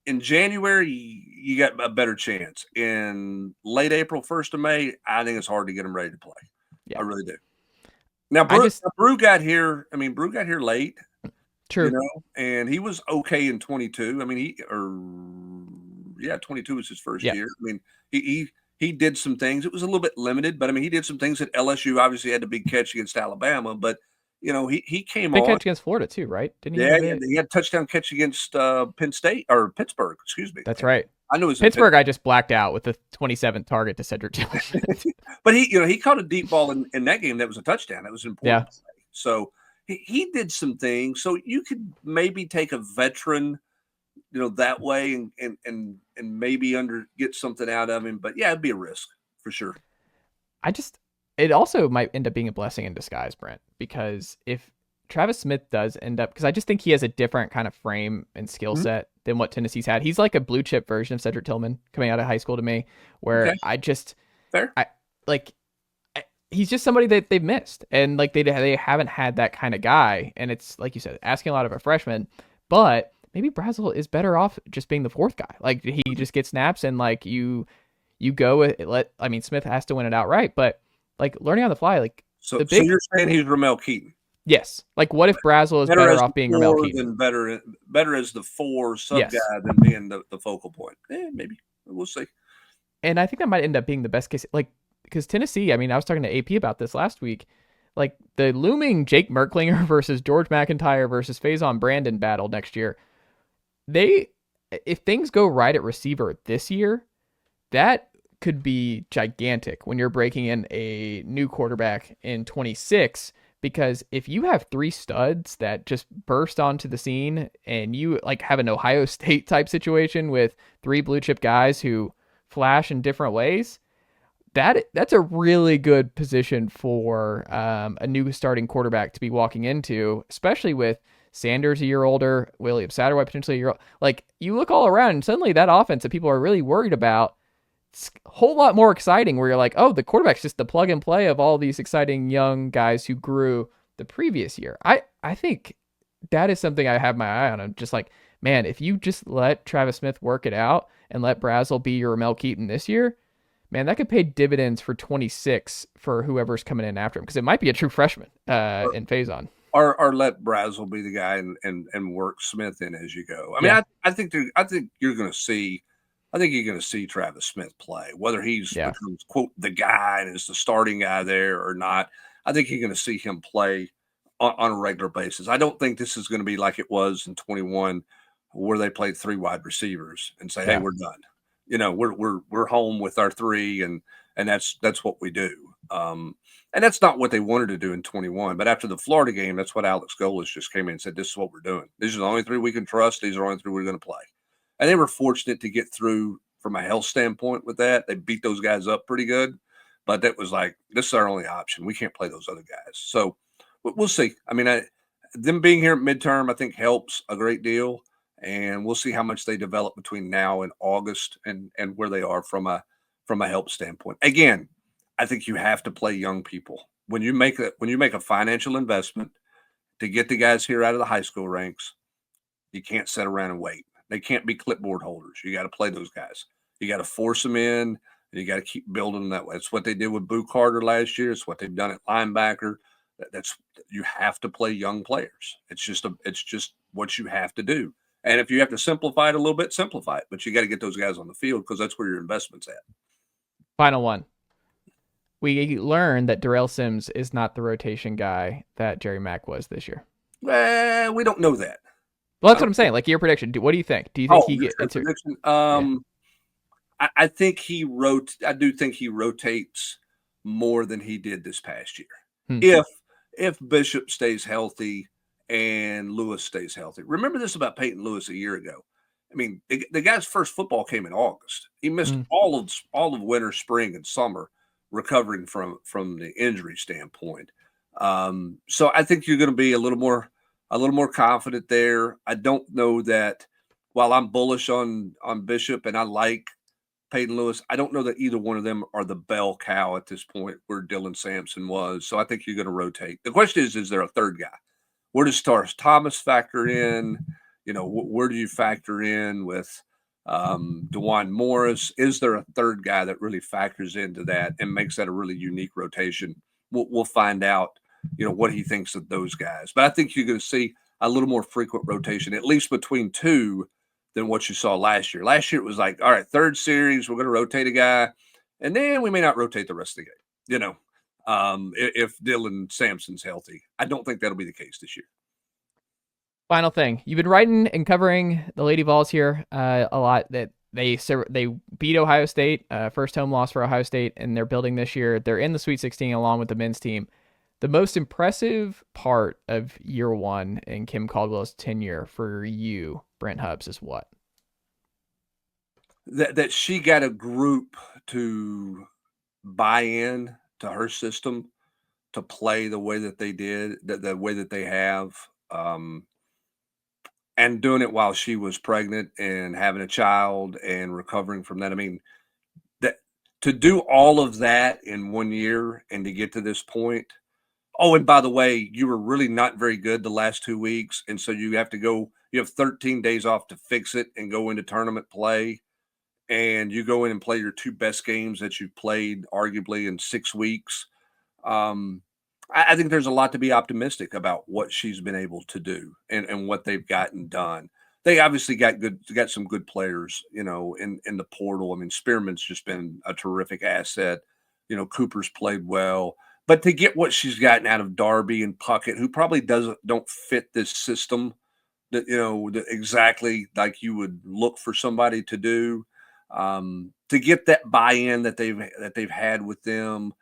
S4: in January you got a better chance. In late April, 1st of May, I think it's hard to get them ready to play. Yeah, I really do. Now, Brew got here. I mean, Brew got here late.
S2: True.
S4: And he was okay in 22. I mean, 22 was his first year. I mean, he did some things. It was a little bit limited, but I mean, he did some things at LSU. Obviously, had the big catch against Alabama, but he came
S2: Big
S4: on.
S2: catch against Florida too, right? Didn't he?
S4: Yeah, he had a touchdown catch against Penn State or Pittsburgh. Excuse me.
S2: That's right.
S4: I knew it was
S2: Pittsburgh. I just blacked out with the 27th target to Cedric Tillman.
S4: But he caught a deep ball in that game. That was a touchdown. That was important.
S2: Yeah.
S4: So he did some things. So you could maybe take a veteran, that way and maybe get something out of him. But yeah, it'd be a risk for sure.
S2: It also might end up being a blessing in disguise, Brent, because if Travis Smith does end up, because I just think he has a different kind of frame and skill set than what Tennessee's had. He's like a blue chip version of Cedric Tillman coming out of high school to me, where
S4: Fair.
S2: He's just somebody that they've missed, and like they haven't had that kind of guy, and it's like you said, asking a lot of a freshman, but maybe Brazzell is better off just being the fourth guy. Like he just gets snaps, and like you go with it. Smith has to win it outright, but like learning on the fly, like
S4: so you're saying he's Ramel Keaton?
S2: Yes. Like what if Brazzell is better off being Ramel Keaton?
S4: Better as the 4 sub guy than being the focal point. Maybe we'll see.
S2: And I think that might end up being the best case. Like because Tennessee, I was talking to AP about this last week. Like the looming Jake Merklinger versus George McIntyre versus Faison Brandon battle next year. If things go right at receiver this year, that could be gigantic when you're breaking in a new quarterback in 26, because if you have 3 studs that just burst onto the scene and you like have an Ohio State type situation with 3 blue chip guys who flash in different ways, that's a really good position for a new starting quarterback to be walking into, especially with Sanders a year older, William Satterwhite potentially a year old. Like you look all around and suddenly that offense that people are really worried about, it's a whole lot more exciting where you're like, oh, the quarterback's just the plug and play of all these exciting young guys who grew the previous year. I think that is something I have my eye on. I'm just like, man, if you just let Travis Smith work it out and let Brazzell be your Ramel Keaton this year, man, that could pay dividends for 26 for whoever's coming in after him, because it might be a true freshman in Faison.
S4: Or let Brazzell be the guy and work Smith in as you go. I think you're going to see. I think you're going to see Travis Smith play, whether he's becomes, quote, the guy and is the starting guy there or not. I think you're going to see him play on a regular basis. I don't think this is going to be like it was in 21, where they played 3 wide receivers and say, "Hey, we're done." We're home with our 3, and that's what we do. And that's not what they wanted to do in 21. But after the Florida game, that's what Alex Golis just came in and said, "This is what we're doing. These are the only 3 we can trust. These are the only 3 we're going to play." And they were fortunate to get through from a health standpoint with that. They beat those guys up pretty good, but that was like, this is our only option. We can't play those other guys. So we'll see. Them being here at midterm, I think helps a great deal. And we'll see how much they develop between now and August and where they are from a help standpoint. Again, I think you have to play young people. When you make a financial investment to get the guys here out of the high school ranks, you can't sit around and wait. They can't be clipboard holders. You got to play those guys. You got to force them in, and you got to keep building them that way. It's what they did with Boo Carter last year. It's what they've done at linebacker. You have to play young players. It's just what you have to do. And if you have to simplify it a little bit, simplify it. But you got to get those guys on the field because that's where your investment's at.
S2: Final one. We learned that Darrell Sims is not the rotation guy that Jerry Mack was this year.
S4: Well, we don't know that.
S2: Well, that's what I'm saying. Like your prediction. What do you think? Do you think he gets
S4: prediction? I think I do think he rotates more than he did this past year. If Bishop stays healthy and Lewis stays healthy. Remember this about Peyton Lewis a year ago. The guy's first football came in August. He missed all of winter, spring, and summer recovering from the injury standpoint. So I think you're going to be a little more confident there. I don't know that while I'm bullish on Bishop and I like Peyton Lewis, I don't know that either one of them are the bell cow at this point where Dylan Sampson was. So I think you're going to rotate. The question is there a third guy? Where does Tars Thomas factor in? Where do you factor in with DeJuan Morris? Is there a third guy that really factors into that and makes that a really unique rotation? We'll find out, what he thinks of those guys. But I think you're going to see a little more frequent rotation, at least between 2, than what you saw last year. Last year, it was like, all right, third series, we're going to rotate a guy. and then we may not rotate the rest of the game. You know, if Dylan Sampson's healthy, I don't think that'll be the case this year.
S2: Final thing, you've been writing and covering the Lady Vols here a lot. That they beat Ohio State, first home loss for Ohio State, and they're building this year. They're in the Sweet 16 along with the men's team. The most impressive part of year one in Kim Caldwell's tenure for you, Brent Hubbs, is what?
S4: That she got a group to buy in to her system, to play the way that they did, the way that they have, and doing it while she was pregnant and having a child and recovering from that. I mean, that to do all of that in 1 year and to get to this point. Oh, and by the way, you were really not very good the last 2 weeks, and so you have 13 days off to fix it and go into tournament play, and you go in and play your 2 best games that you've played arguably in 6 weeks. I think there's a lot to be optimistic about what she's been able to do and what they've gotten done. They obviously got some good players, in the portal. I mean, Spearman's just been a terrific asset. Cooper's played well. But to get what she's gotten out of Darby and Puckett, who probably don't fit this system that exactly like you would look for somebody to do, to get that buy-in that they've had with them,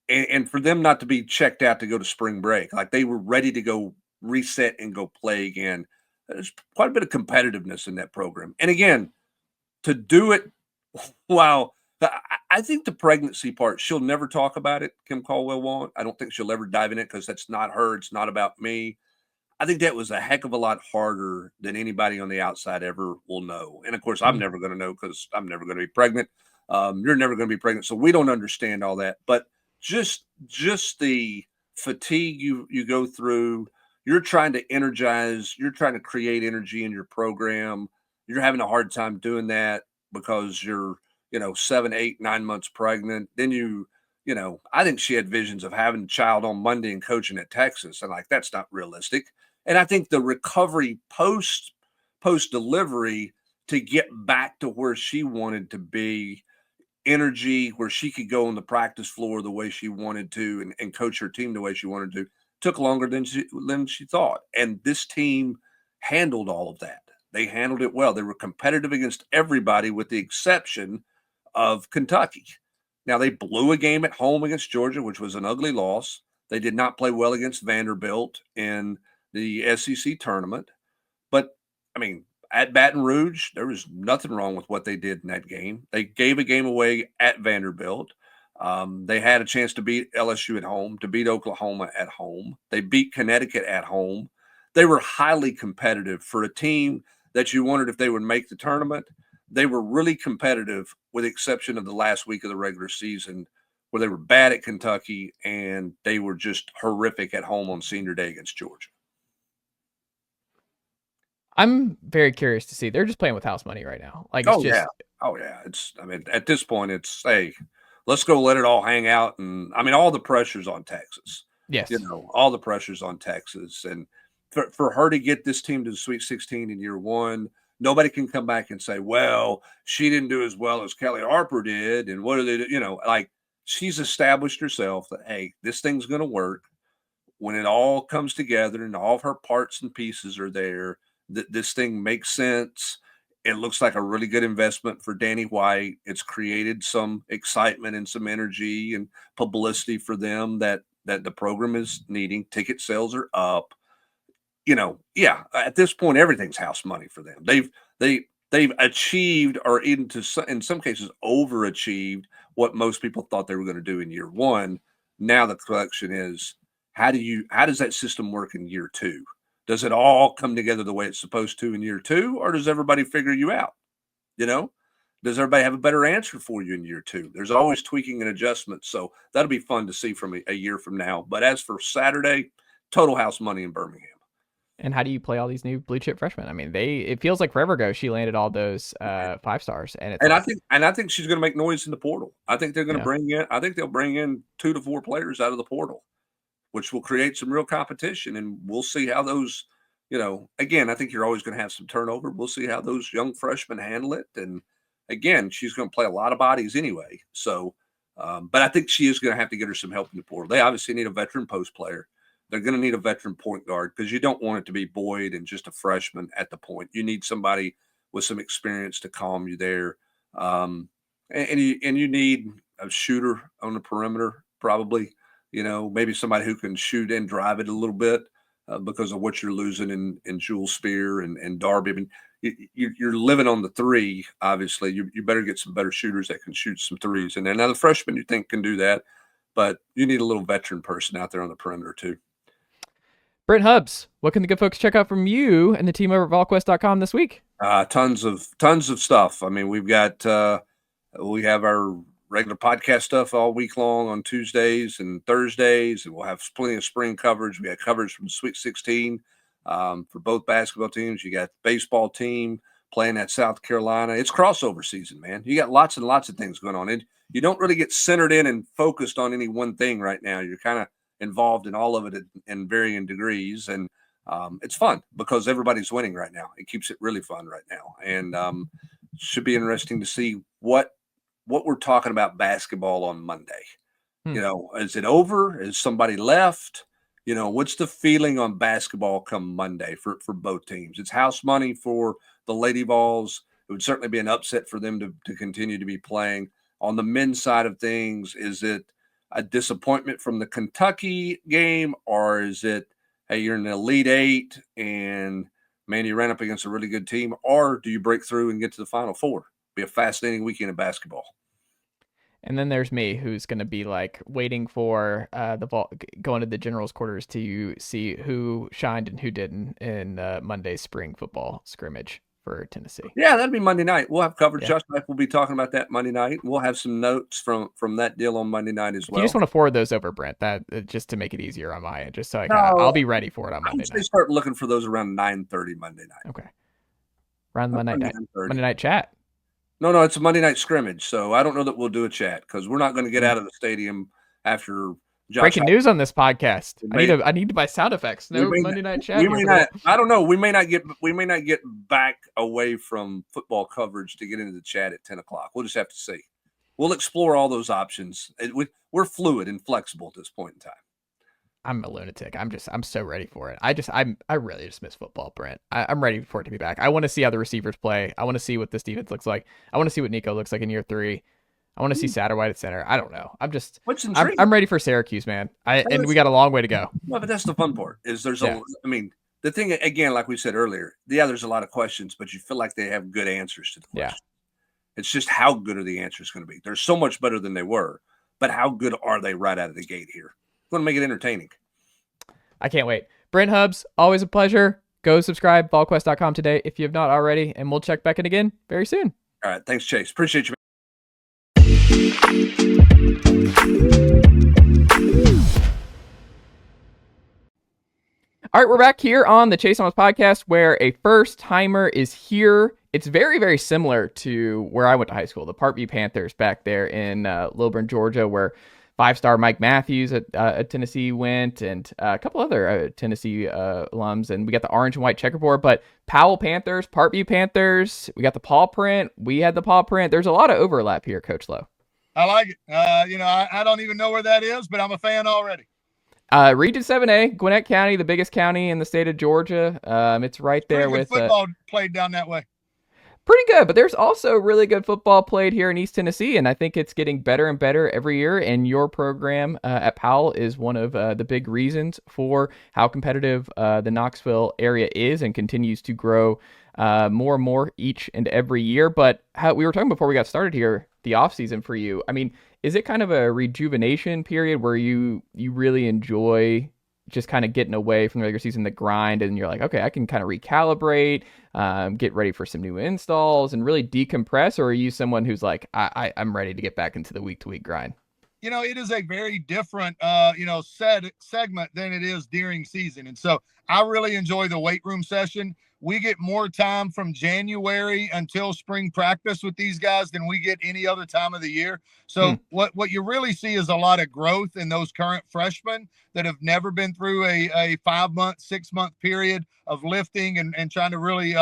S4: and for them not to be checked out to go to spring break, like they were ready to go reset and go play again. There's quite a bit of competitiveness in that program, and again, to do it while. I think the pregnancy part, she'll never talk about it. Kim Caldwell won't. I don't think she'll ever dive in it because that's not her. It's not about me. I think that was a heck of a lot harder than anybody on the outside ever will know. And of course, I'm never going to know because I'm never going to be pregnant. You're never going to be pregnant. So we don't understand all that. But just the fatigue you go through, you're trying to energize, you're trying to create energy in your program. You're having a hard time doing that because you're 7, 8, 9 months pregnant. Then I think she had visions of having a child on Monday and coaching at Texas. And that's not realistic. And I think the recovery post delivery to get back to where she wanted to be, energy, where she could go on the practice floor the way she wanted to and coach her team the way she wanted to, took longer than she thought. And this team handled all of that. They handled it well. They were competitive against everybody with the exception of Kentucky. Now, they blew a game at home against Georgia, which was an ugly loss. They did not play well against Vanderbilt in the SEC tournament. But, I mean, at Baton Rouge, there was nothing wrong with what they did in that game. They gave a game away at Vanderbilt. They had a chance to beat LSU at home, to beat Oklahoma at home. They beat Connecticut at home. They were highly competitive for a team that you wondered if they would make the tournament. They were really competitive with the exception of the last week of the regular season where they were bad at Kentucky and they were just horrific at home on senior day against Georgia.
S2: I'm very curious to see. They're just playing with house money right now.
S4: Yeah. At this point, it's, hey, let's go let it all hang out. And all the pressure's on Texas.
S2: Yes.
S4: All the pressure's on Texas. And for her to get this team to the Sweet 16 in year one, nobody can come back and say, well, she didn't do as well as Kelly Harper did. And what do they do? She's established herself that, hey, this thing's going to work. When it all comes together and all of her parts and pieces are there, this thing makes sense. It looks like a really good investment for Danny White. It's created some excitement and some energy and publicity for them that the program is needing. Ticket sales are up. At this point, everything's house money for them. They've achieved, or in some cases overachieved, what most people thought they were going to do in year one. Now the question is, how does that system work in year two? Does it all come together the way it's supposed to in year two, or does everybody figure you out? Does everybody have a better answer for you in year two? There's always tweaking and adjustments, so that'll be fun to see from a year from now. But as for Saturday, total house money in Birmingham.
S2: And how do you play all these new blue chip freshmen? It feels like forever ago she landed all those 5 stars,
S4: I think she's going to make noise in the portal. I think they're going to bring in. I think they'll bring in 2 to 4 players out of the portal, which will create some real competition, and we'll see how those. Again, I think you're always going to have some turnover. We'll see how those young freshmen handle it, and again, she's going to play a lot of bodies anyway. So, but I think she is going to have to get her some help in the portal. They obviously need a veteran post player. They're going to need a veteran point guard because you don't want it to be Boyd and just a freshman at the point. You need somebody with some experience to calm you there. And you need a shooter on the perimeter, probably, maybe somebody who can shoot and drive it a little bit because of what you're losing in Jules Spear and Darby. I mean, you're living on the three, obviously. You better get some better shooters that can shoot some threes. And then now the freshmen you think can do that, but you need a little veteran person out there on the perimeter too.
S2: Brent Hubbs, what can the good folks check out from you and the team over at Volquest.com this week?
S4: Tons of stuff. I mean, we have our regular podcast stuff all week long on Tuesdays and Thursdays, and we'll have plenty of spring coverage. We got coverage from Sweet 16 for both basketball teams. You got the baseball team playing at South Carolina. It's crossover season, man. You got lots and lots of things going on. And you don't really get centered in and focused on any one thing right now. You're kind of involved in all of it in varying degrees. And it's fun because everybody's winning right now. It keeps it really fun right now. And should be interesting to see what we're talking about basketball on Monday. Is it over? Is somebody left? What's the feeling on basketball come Monday for both teams? It's house money for the Lady Vols. It would certainly be an upset for them to continue to be playing. On the men's side of things, is it a disappointment from the Kentucky game, or is it, hey, you're in the Elite Eight and, man, you ran up against a really good team, or do you break through and get to the Final Four? Be a fascinating weekend of basketball.
S2: And then there's me, who's going to be like waiting for going to the general's quarters to see who shined and who didn't in Monday's spring football scrimmage for Tennessee.
S4: Yeah, that'd be Monday night. We'll have coverage. Josh and I will be talking about that Monday night. We'll have some notes from that deal on Monday night as well.
S2: You just want to forward those over, Brent, that just to make it easier on my end, just so I'll be ready for it on Monday night.
S4: Start looking for those around 9:30 Monday night.
S2: Okay. Around Monday night chat.
S4: No, it's a Monday night scrimmage, so I don't know that we'll do a chat because we're not going to get out of the stadium after Josh.
S2: Breaking news on this podcast. I need to buy sound effects. No Monday night chat.
S4: We may not. I don't know. We may not get back away from football coverage to get into the chat at 10:00. We'll just have to see. We'll explore all those options. We're fluid and flexible at this point in time.
S2: I'm a lunatic. I'm so ready for it. I really just miss football, Brent. I'm ready for it to be back. I want to see how the receivers play. I want to see what this defense looks like. I want to see what Nico looks like in year 3. I want to see Satterwhite at center. I don't know. I'm ready for Syracuse, man. And we got a long way to go.
S4: Well, but that's the fun part is the thing, again, like we said earlier, there's a lot of questions, but you feel like they have good answers to the questions. It's just how good are the answers going to be? They're so much better than they were, but how good are they right out of the gate here? Going to make it entertaining.
S2: I can't wait. Brent Hubbs, always a pleasure. Go subscribe, Volquest.com today if you have not already, and we'll check back in again very soon.
S4: All right. Thanks, Chase. Appreciate you.
S2: All right, we're back here on the Chase Thomas podcast where a first-timer is here. It's very, very similar to where I went to high school, the Parkview Panthers back there in Lilburn, Georgia, where 5-star Mike Matthews at Tennessee went, and a couple other Tennessee alums, and we got the orange and white checkerboard. But Powell Panthers, Parkview Panthers, we got the paw print. We had the paw print. There's a lot of overlap here, Coach Lowe.
S5: I like it. I don't even know where that is, but I'm a fan already.
S2: Region 7A, Gwinnett County, the biggest county in the state of Georgia. It's right there with
S5: football played down that way.
S2: Pretty good, but there's also really good football played here in East Tennessee, and I think it's getting better and better every year, and your program at Powell is one of the big reasons for how competitive the Knoxville area is and continues to grow more and more each and every year. But how we were talking before we got started here, the offseason for you, I mean, is it kind of a rejuvenation period where you really enjoy just kind of getting away from the regular season, the grind, and you're like, okay, I can kind of recalibrate, get ready for some new installs and really decompress? Or are you someone who's like, I'm ready to get back into the week-to-week grind?
S5: It is a very different, segment than it is during season. And so I really enjoy the weight room session. We get more time from January until spring practice with these guys than we get any other time of the year. So what you really see is a lot of growth in those current freshmen that have never been through a 5-month, 6-month period of lifting and trying to really,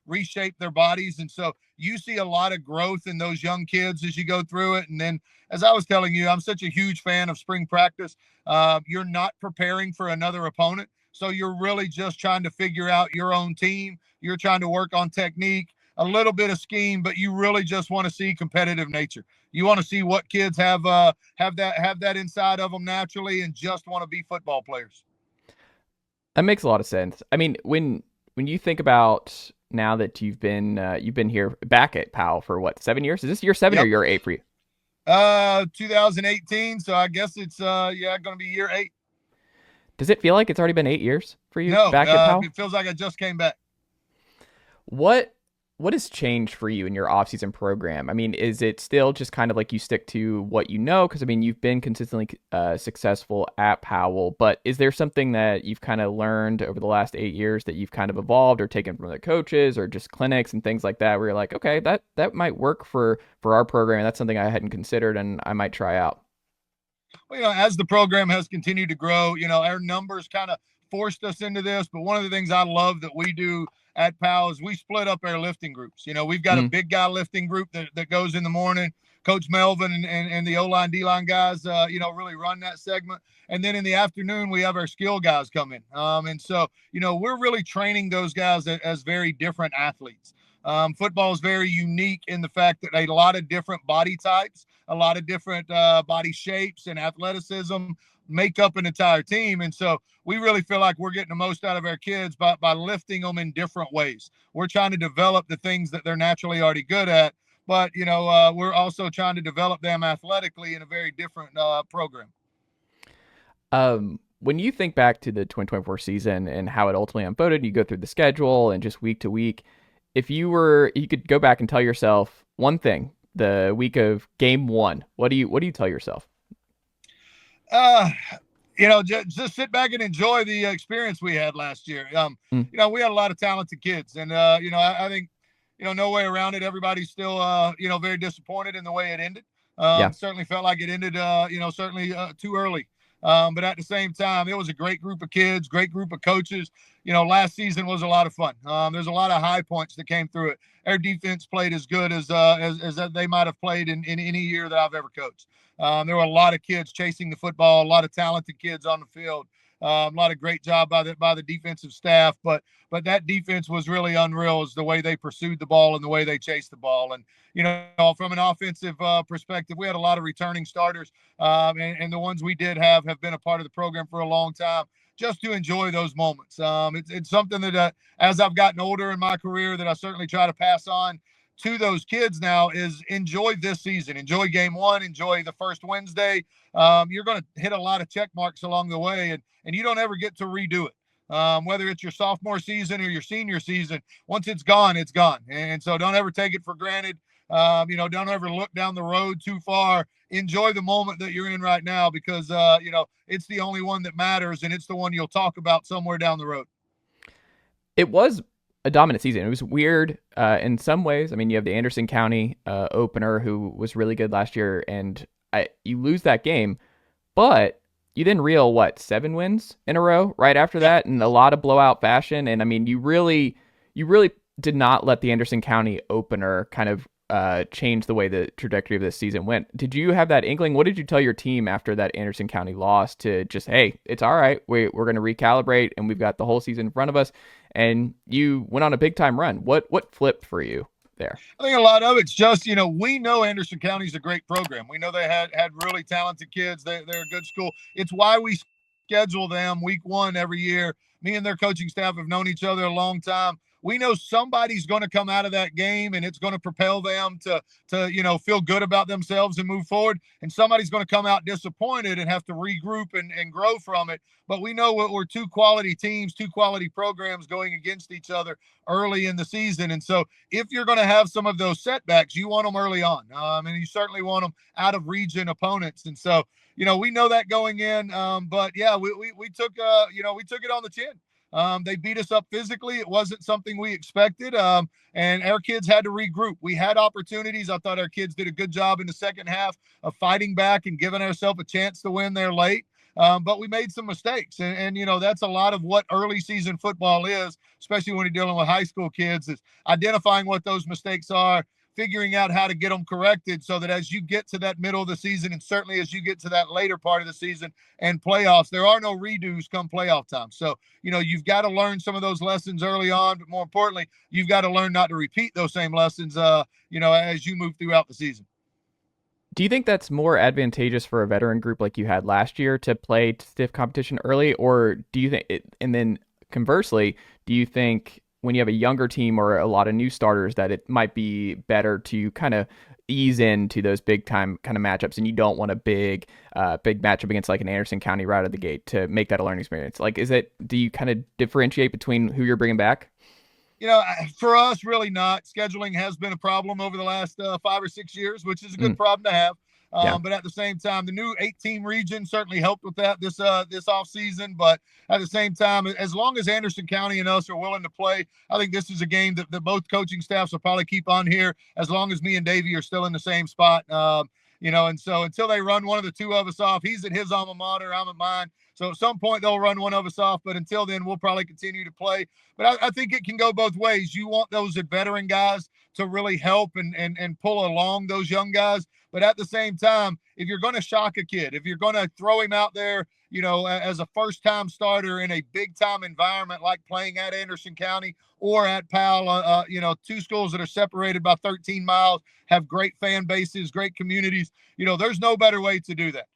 S5: reshape their bodies. And so you see a lot of growth in those young kids as you go through it. And then, as I was telling you, I'm such a huge fan of spring practice. You're not preparing for another opponent. So you're really just trying to figure out your own team. You're trying to work on technique, a little bit of scheme, but you really just want to see competitive nature. You want to see what kids have that inside of them naturally and just want to be football players.
S2: That makes a lot of sense. I mean, when you think about now that you've been here back at Powell for what, 7 years? Is this year 7 or year 8 for you?
S5: 2018. So I guess it's going to be year 8.
S2: Does it feel like it's already been 8 years for you back at Powell?
S5: It feels like I just came back.
S2: What has changed for you in your offseason program? I mean, is it still just kind of like you stick to what you know? Because, I mean, you've been consistently successful at Powell, but is there something that you've kind of learned over the last 8 years that you've kind of evolved or taken from the coaches or just clinics and things like that where you're like, okay, that might work for our program. That's something I hadn't considered and I might try out?
S5: Well, as the program has continued to grow, our numbers kind of forced us into this. But one of the things I love that we do at Powell is we split up our lifting groups. We've got a big guy lifting group that goes in the morning. Coach Melvin and the O-line, D-line guys, really run that segment. And then in the afternoon, we have our skill guys come in. And so, we're really training those guys as very different athletes. Football is very unique in the fact that a lot of different body types, a lot of different body shapes and athleticism make up an entire team. And so we really feel like we're getting the most out of our kids by lifting them in different ways. We're trying to develop the things that they're naturally already good at, but, we're also trying to develop them athletically in a very different program.
S2: When you think back to the 2024 season and how it ultimately unfolded, you go through the schedule and just week to week, if you could go back and tell yourself one thing, the week of game 1, what do you tell yourself?
S5: Just sit back and enjoy the experience we had last year. We had a lot of talented kids, and I think no way around it. Everybody's still very disappointed in the way it ended. Certainly felt like it ended too early. But at the same time, it was a great group of kids, great group of coaches. Last season was a lot of fun. There's a lot of high points that came through it. Our defense played as good as they might have played in any year that I've ever coached. There were a lot of kids chasing the football, a lot of talented kids on the field. A lot of great job by the defensive staff, but that defense was really unreal as the way they pursued the ball and the way they chased the ball. And from an offensive perspective, we had a lot of returning starters, and the ones we did have been a part of the program for a long time. Just to enjoy those moments. It's something that as I've gotten older in my career that I certainly try to pass on to those kids now is enjoy this season, enjoy game 1, enjoy the first Wednesday. You're going to hit a lot of check marks along the way, and you don't ever get to redo it. Whether it's your sophomore season or your senior season, once it's gone, it's gone. And so don't ever take it for granted. Don't ever look down the road too far. Enjoy the moment that you're in right now because, it's the only one that matters and it's the one you'll talk about somewhere down the road.
S2: It was a dominant season. It was weird in some ways. I mean, you have the Anderson County opener who was really good last year and you lose that game, but you then reel 7 wins in a row right after that in a lot of blowout fashion. And I mean, you really did not let the Anderson County opener kind of change the way the trajectory of this season went. Did you have that inkling? What did you tell your team after that Anderson County loss to just, hey, it's all right. We're going to recalibrate and we've got the whole season in front of us. And you went on a big time run. What flipped for you there?
S5: I think a lot of it's just, we know Anderson County is a great program. We know they had really talented kids. They're a good school. It's why we schedule them week 1 every year. Me and their coaching staff have known each other a long time. We know somebody's going to come out of that game and it's going to propel them to feel good about themselves and move forward. And somebody's going to come out disappointed and have to regroup and grow from it. But we know we're 2 quality teams, 2 quality programs going against each other early in the season. And so if you're going to have some of those setbacks, you want them early on. And you certainly want them out of region opponents. And so, we know that going in. But yeah, we took it on the chin. They beat us up physically. It wasn't something we expected. And our kids had to regroup. We had opportunities. I thought our kids did a good job in the second half of fighting back and giving ourselves a chance to win there late. but we made some mistakes. And, you know, that's a lot of what early season football is, especially when you're dealing with high school kids, is identifying what those mistakes are, figuring out how to get them corrected so that as you get to that middle of the season, and certainly as you get to that later part of the season and playoffs, there are no redos come playoff time. So, you know, you've got to learn some of those lessons early on, but more importantly, you've got to learn not to repeat those same lessons, you know, as you move throughout the season.
S2: Do you think that's more advantageous for a veteran group like you had last year to play stiff competition early, or do you think and then conversely, do you think when you have a younger team or a lot of new starters that it might be better to kind of ease into those big time kind of matchups, and you don't want a big matchup against like an Anderson County right out of the gate to make that a learning experience? Like, do you kind of differentiate between who you're bringing back?
S5: You know, for us, really not. Scheduling has been a problem over the last 5 or 6 years, which is a good problem to have. But at the same time, the new 8-team region certainly helped with that this off season. But at the same time, as long as Anderson County and us are willing to play, I think this is a game that both coaching staffs will probably keep on here as long as me and Davey are still in the same spot. You know, and so until they run one of the two of us off, he's at his alma mater, I'm at mine. So at some point they'll run one of us off, but until then we'll probably continue to play. But I think it can go both ways. You want those veteran guys to really help and pull along those young guys. But at the same time, if you're going to shock a kid, if you're going to throw him out there, you know, as a first-time starter in a big-time environment like playing at Anderson County or at Powell, you know, two schools that are separated by 13 miles, have great fan bases, great communities, you know, there's no better way to do that.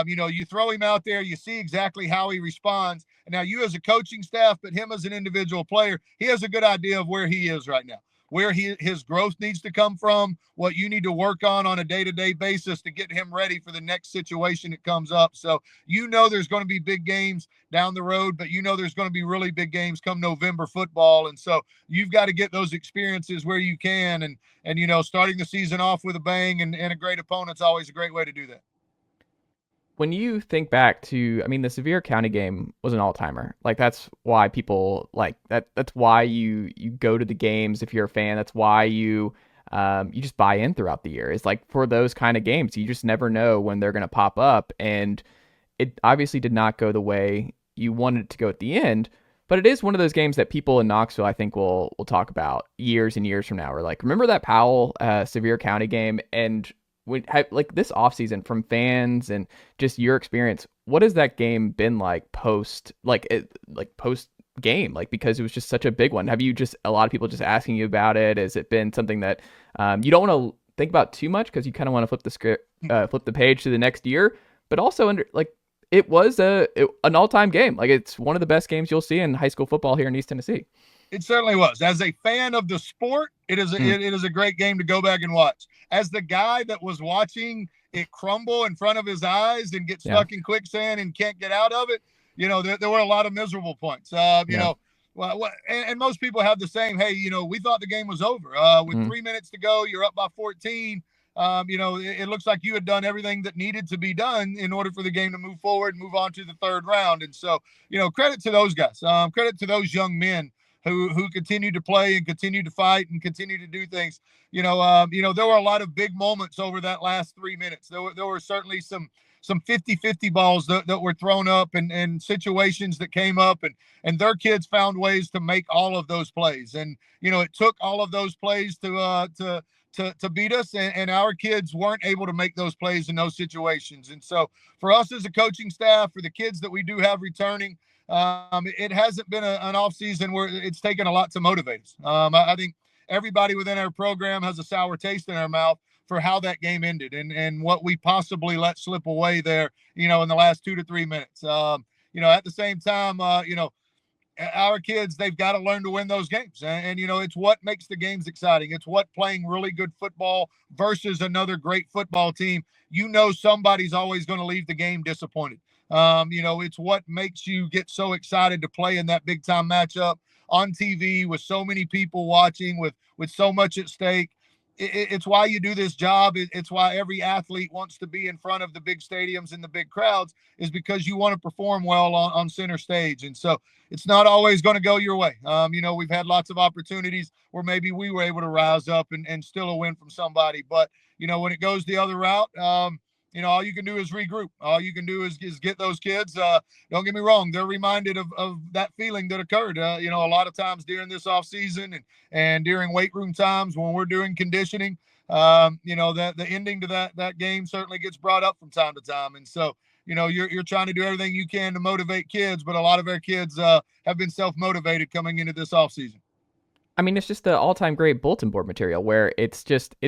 S5: You know, you throw him out there, you see exactly how he responds. And now you as a coaching staff, but him as an individual player, he has a good idea of where he is right now, where his growth needs to come from, what you need to work on a day-to-day basis to get him ready for the next situation that comes up. So, you know, there's going to be big games down the road, but you know, there's going to be really big games come November football. And so you've got to get those experiences where you can. And, you know, starting the season off with a bang and a great opponent's always a great way to do that.
S2: When you think back to, I mean, the Sevier County game was an all-timer. Like, that's why people like that. That's why you go to the games if you're a fan. That's why you just buy in throughout the year. It's like for those kind of games, you just never know when they're going to pop up. And it obviously did not go the way you wanted it to go at the end. But it is one of those games that people in Knoxville, I think, will talk about years and years from now. We're like, remember that Powell Sevier County game? And like this offseason, from fans and just your experience, what has that game been like post game? Like, because it was just such a big one. Have you just a lot of people just asking you about it? Has it been something that you don't want to think about too much because you kind of want to flip the script, flip the page to the next year? But also it was an all-time game. Like, it's one of the best games you'll see in high school football here in East Tennessee.
S5: It certainly was. As a fan of the sport, it is a great game to go back and watch. As the guy that was watching it crumble in front of his eyes and get stuck in quicksand and can't get out of it, you know, there were a lot of miserable points. You know, and most people have the same. Hey, you know, we thought the game was over. With 3 minutes to go, you're up by 14. You know, it looks like you had done everything that needed to be done in order for the game to move forward and move on to the third round. And so, you know, credit to those guys. Credit to those young men who continue to play and continue to fight and continue to do things. You know, there were a lot of big moments over that last 3 minutes. There were certainly some 50-50 balls that were thrown up and situations that came up and their kids found ways to make all of those plays. And, you know, it took all of those plays to beat us, and our kids weren't able to make those plays in those situations. And so for us as a coaching staff, for the kids that we do have returning, it hasn't been an off season where it's taken a lot to motivate us. I think everybody within our program has a sour taste in our mouth for how that game ended and what we possibly let slip away there, you know, in the last 2 to 3 minutes. You know, at the same time, you know, our kids, they've got to learn to win those games. And, you know, it's what makes the games exciting. It's what playing really good football versus another great football team. You know, somebody's always going to leave the game disappointed. You know, it's what makes you get so excited to play in that big time matchup on TV with so many people watching, with so much at stake. It's why you do this job. It's why every athlete wants to be in front of the big stadiums and the big crowds, is because you want to perform well on center stage. And so it's not always going to go your way. You know, we've had lots of opportunities where maybe we were able to rise up and steal a win from somebody. But, you know, when it goes the other route, all you can do is regroup. All you can do is get those kids. Don't get me wrong. They're reminded of that feeling that occurred, a lot of times during this off season and during weight room times when we're doing conditioning. The ending to that game certainly gets brought up from time to time. And so, you're trying to do everything you can to motivate kids, but a lot of our kids have been self-motivated coming into this off season.
S2: I mean, it's just the all-time great bulletin board material where it's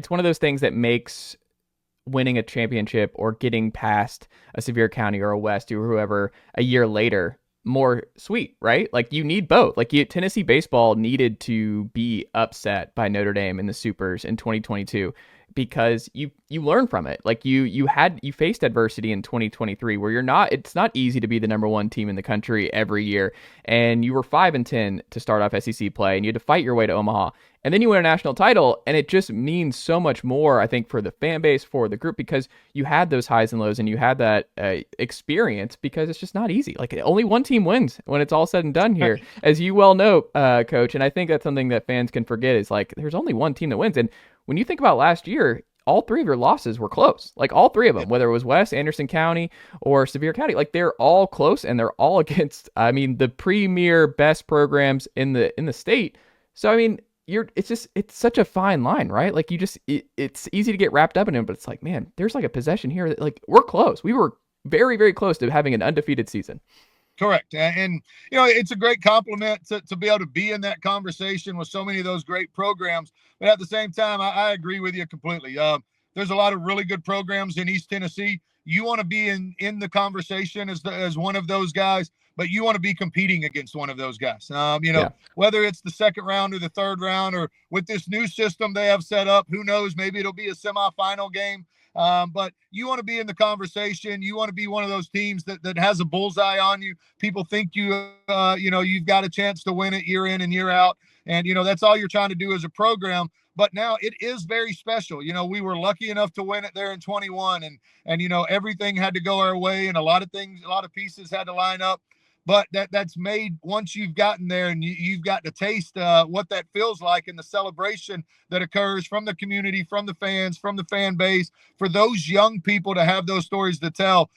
S2: one of those things that makes winning a championship or getting past a Sevier County or a West or whoever a year later more sweet, right? Like you need both. Like Tennessee baseball needed to be upset by Notre Dame in the Supers in 2022 because you learn from it. Like you faced adversity in 2023 where it's not easy to be the number one team in the country every year. And you were 5-10 to start off SEC play and you had to fight your way to Omaha. And then you win a national title, and it just means so much more, I think, for the fan base, for the group, because you had those highs and lows, and you had that experience, because it's just not easy. Like, only one team wins when it's all said and done here, as you well know, Coach. And I think that's something that fans can forget is, like, there's only one team that wins. And when you think about last year, all three of your losses were close. Like, all three of them, whether it was West, Anderson County, or Sevier County, like, they're all close, and they're all against, the premier best programs in the state. So, I mean, it's such a fine line, right? Like it's easy to get wrapped up in it, but it's like, man, there's like a possession here that like we're close. We were very, very close to having an undefeated season.
S5: Correct. And it's a great compliment to be able to be in that conversation with so many of those great programs. But at the same time, I agree with you completely. There's a lot of really good programs in East Tennessee. You want to be in the conversation as one of those guys, but you want to be competing against one of those guys. Whether it's the second round or the third round, or with this new system they have set up, who knows, maybe it'll be a semifinal game. But you want to be in the conversation. You want to be one of those teams that has a bullseye on you. People think you've got a chance to win it year in and year out. And, that's all you're trying to do as a program. But now it is very special. We were lucky enough to win it there in 21 and everything had to go our way and a lot of pieces had to line up. But that's made, once you've gotten there and you've got to taste what that feels like and the celebration that occurs from the community, from the fans, from the fan base, for those young people to have those stories to tell.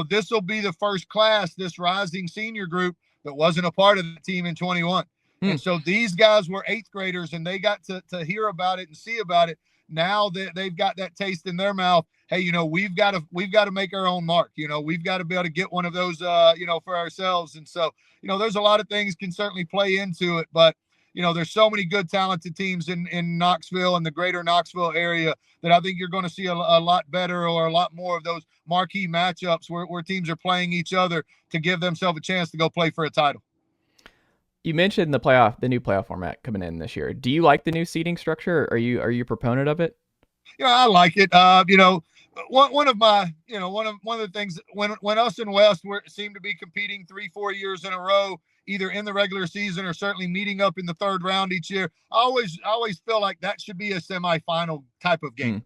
S5: This will be the first class, this rising senior group, that wasn't a part of the team in 21. And so these guys were eighth graders and they got to hear about it and see about it. Now that they've got that taste in their mouth, hey, we've got to make our own mark. We've got to be able to get one of those, for ourselves. And so, there's a lot of things can certainly play into it, but, there's so many good, talented teams in Knoxville and the greater Knoxville area that I think you're going to see a lot better or a lot more of those marquee matchups where teams are playing each other to give themselves a chance to go play for a title.
S2: You mentioned the new playoff format coming in this year. Do you like the new seating structure? Are you a proponent of it?
S5: Yeah, I like it. One of the things when us and West seem to be competing 3-4 years in a row, either in the regular season or certainly meeting up in the third round each year, I always feel like that should be a semifinal type of game.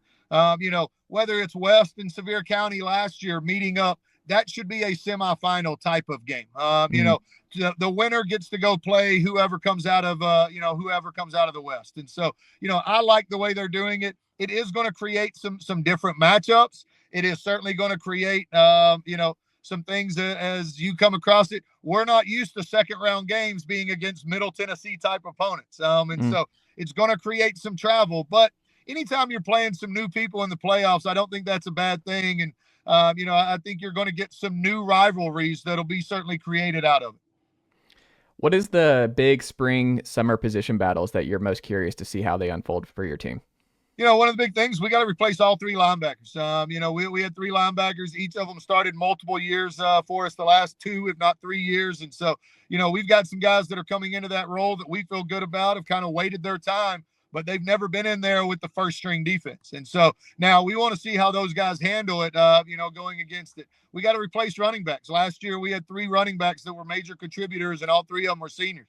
S5: Whether it's West and Sevier County last year meeting up, that should be a semifinal type of game. The winner gets to go play whoever comes out of the West. And so, I like the way they're doing it. It is going to create some different matchups. It is certainly going to create, some things as you come across it. We're not used to second round games being against Middle Tennessee type opponents. So it's going to create some travel, but anytime you're playing some new people in the playoffs, I don't think that's a bad thing. And, I think you're going to get some new rivalries that'll be certainly created out of it.
S2: What is the big spring summer position battles that you're most curious to see how they unfold for your team?
S5: One of the big things, we got to replace all three linebackers. We had three linebackers. Each of them started multiple years for us, the last 2, if not 3 years. And so, we've got some guys that are coming into that role that we feel good about, have kind of waited their time, but they've never been in there with the first string defense. And so now we want to see how those guys handle it, going against it. We got to replace running backs. Last year, we had 3 running backs that were major contributors, and all 3 of them were seniors.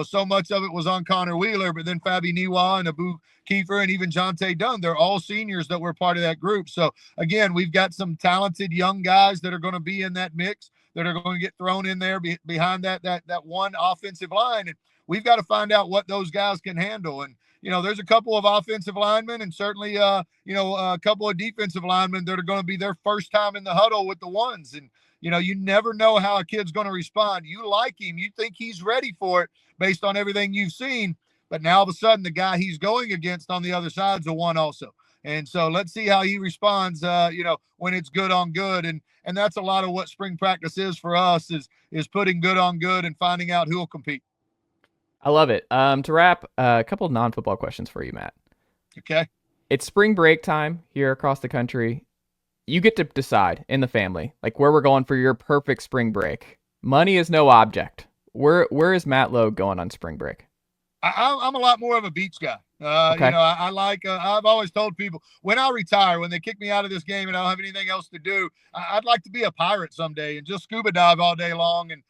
S5: So much of it was on Connor Wheeler, but then Fabi Niwa and Abu Kiefer and even Jonte Dunn, they're all seniors that were part of that group. So again, we've got some talented young guys that are going to be in that mix, that are going to get thrown in there behind that one offensive line. And we've got to find out what those guys can handle. And, there's a couple of offensive linemen and certainly, a couple of defensive linemen that are going to be their first time in the huddle with the ones. And, you never know how a kid's going to respond. You like him. You think he's ready for it based on everything you've seen. But now all of a sudden, the guy he's going against on the other side's a one also. And so let's see how he responds, when it's good on good. And that's a lot of what spring practice is for us is putting good on good and finding out who will compete.
S2: I love it. To wrap, a couple of non-football questions for you, Matt.
S5: Okay.
S2: It's spring break time here across the country. You get to decide in the family, like where we're going for your perfect spring break. Money is no object. Where is Matt Lowe going on spring break?
S5: I'm a lot more of a beach guy.
S2: Okay.
S5: I like, I've always told people when I retire, when they kick me out of this game and I don't have anything else to do, I'd like to be a pirate someday and just scuba dive all day long and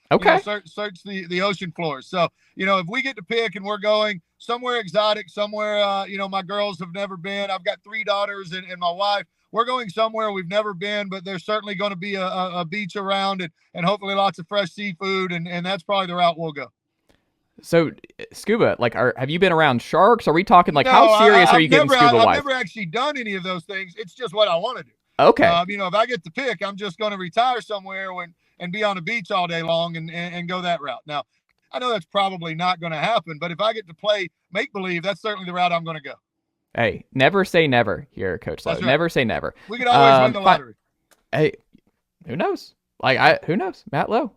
S5: search the ocean floors. So, if we get to pick and we're going somewhere exotic, somewhere, my girls have never been, I've got 3 daughters and my wife, we're going somewhere we've never been, but there's certainly going to be a beach around and hopefully lots of fresh seafood. And that's probably the route we'll go.
S2: So scuba, have you been around sharks? Are we talking how serious are you getting scuba
S5: I've
S2: wise?
S5: never actually done any of those things. It's just what I want to do.
S2: Okay.
S5: If I get to pick, I'm just going to retire somewhere and be on the beach all day long and go that route. Now, I know that's probably not going to happen, but if I get to play make believe, that's certainly the route I'm going to go.
S2: Hey, never say never here, Coach Lowe.
S5: That's right.
S2: Never say never.
S5: We could always win the lottery.
S2: Hey, who knows? Who knows? Matt Lowe,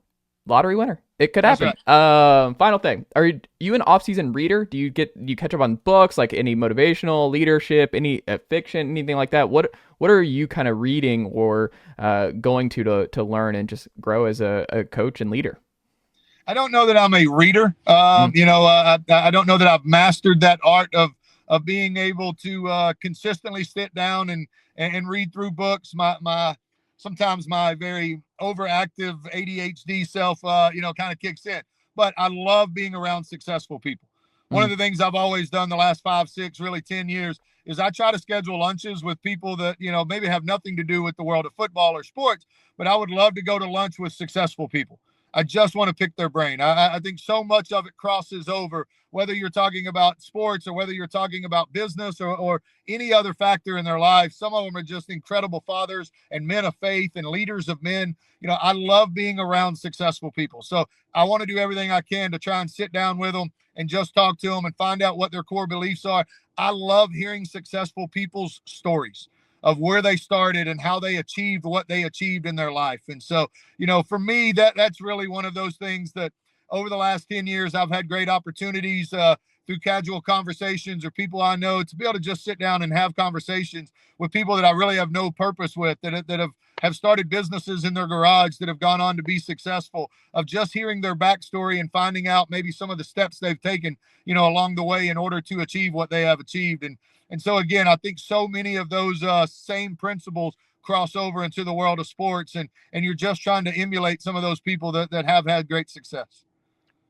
S2: lottery winner. It could happen.
S5: Right.
S2: Final thing. Are you an off-season reader? Do you catch up on books, like any motivational, leadership, any fiction, anything like that? What are you kind of reading or going to learn and just grow as a coach and leader?
S5: I don't know that I'm a reader. I don't know that I've mastered that art of being able to consistently sit down and read through books. Sometimes my very overactive ADHD self, kind of kicks in. But I love being around successful people. One of the things I've always done the last 5, 6, really 10 years is I try to schedule lunches with people that, maybe have nothing to do with the world of football or sports, but I would love to go to lunch with successful people. I just want to pick their brain. I think so much of it crosses over, whether you're talking about sports or whether you're talking about business or any other factor in their life. Some of them are just incredible fathers and men of faith and leaders of men. I love being around successful people. So I want to do everything I can to try and sit down with them and just talk to them and find out what their core beliefs are. I love hearing successful people's stories of where they started and how they achieved what they achieved in their life. And so, for me, that's really one of those things that over the last 10 years, I've had great opportunities through casual conversations or people I know to be able to just sit down and have conversations with people that I really have no purpose with, that have started businesses in their garage, that have gone on to be successful, of just hearing their backstory and finding out maybe some of the steps they've taken, along the way in order to achieve what they have achieved. And so, again, I think so many of those same principles cross over into the world of sports, and you're just trying to emulate some of those people that have had great success.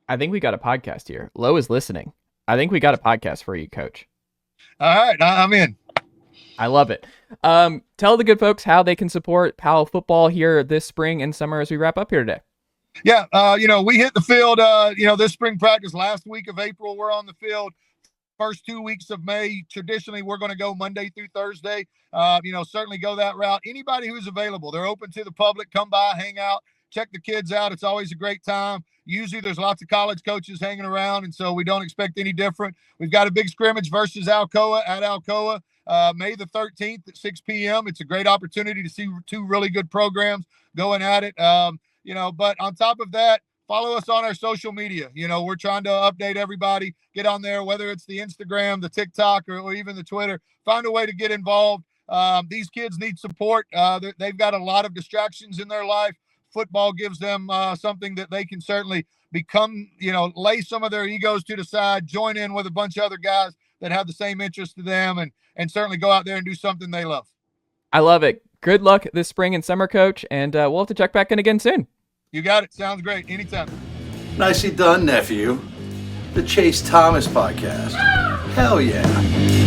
S2: I think we got a podcast here. Lowe is listening. I think we got a podcast for you, Coach.
S5: All right, I'm in.
S2: I love it. Tell the good folks how they can support Powell football here this spring and summer as we wrap up here today.
S5: Yeah, we hit the field, this spring practice last week of April. We're on the field. First 2 weeks of May, traditionally, we're going to go Monday through Thursday. Certainly go that route. Anybody who's available, they're open to the public. Come by, hang out, check the kids out. It's always a great time. Usually there's lots of college coaches hanging around, and so we don't expect any different. We've got a big scrimmage versus Alcoa at Alcoa, May the 13th at 6 p.m. It's a great opportunity to see 2 really good programs going at it. But on top of that, follow us on our social media. We're trying to update everybody. Get on there, whether it's the Instagram, the TikTok, or even the Twitter. Find a way to get involved. These kids need support. They've got a lot of distractions in their life. Football gives them something that they can certainly become, lay some of their egos to the side, join in with a bunch of other guys that have the same interest to them, and certainly go out there and do something they love.
S2: I love it. Good luck this spring and summer, Coach, and we'll have to check back in again soon.
S5: You got it. Sounds great. Anytime.
S6: Nicely done, nephew. The Chase Thomas Podcast. Hell yeah.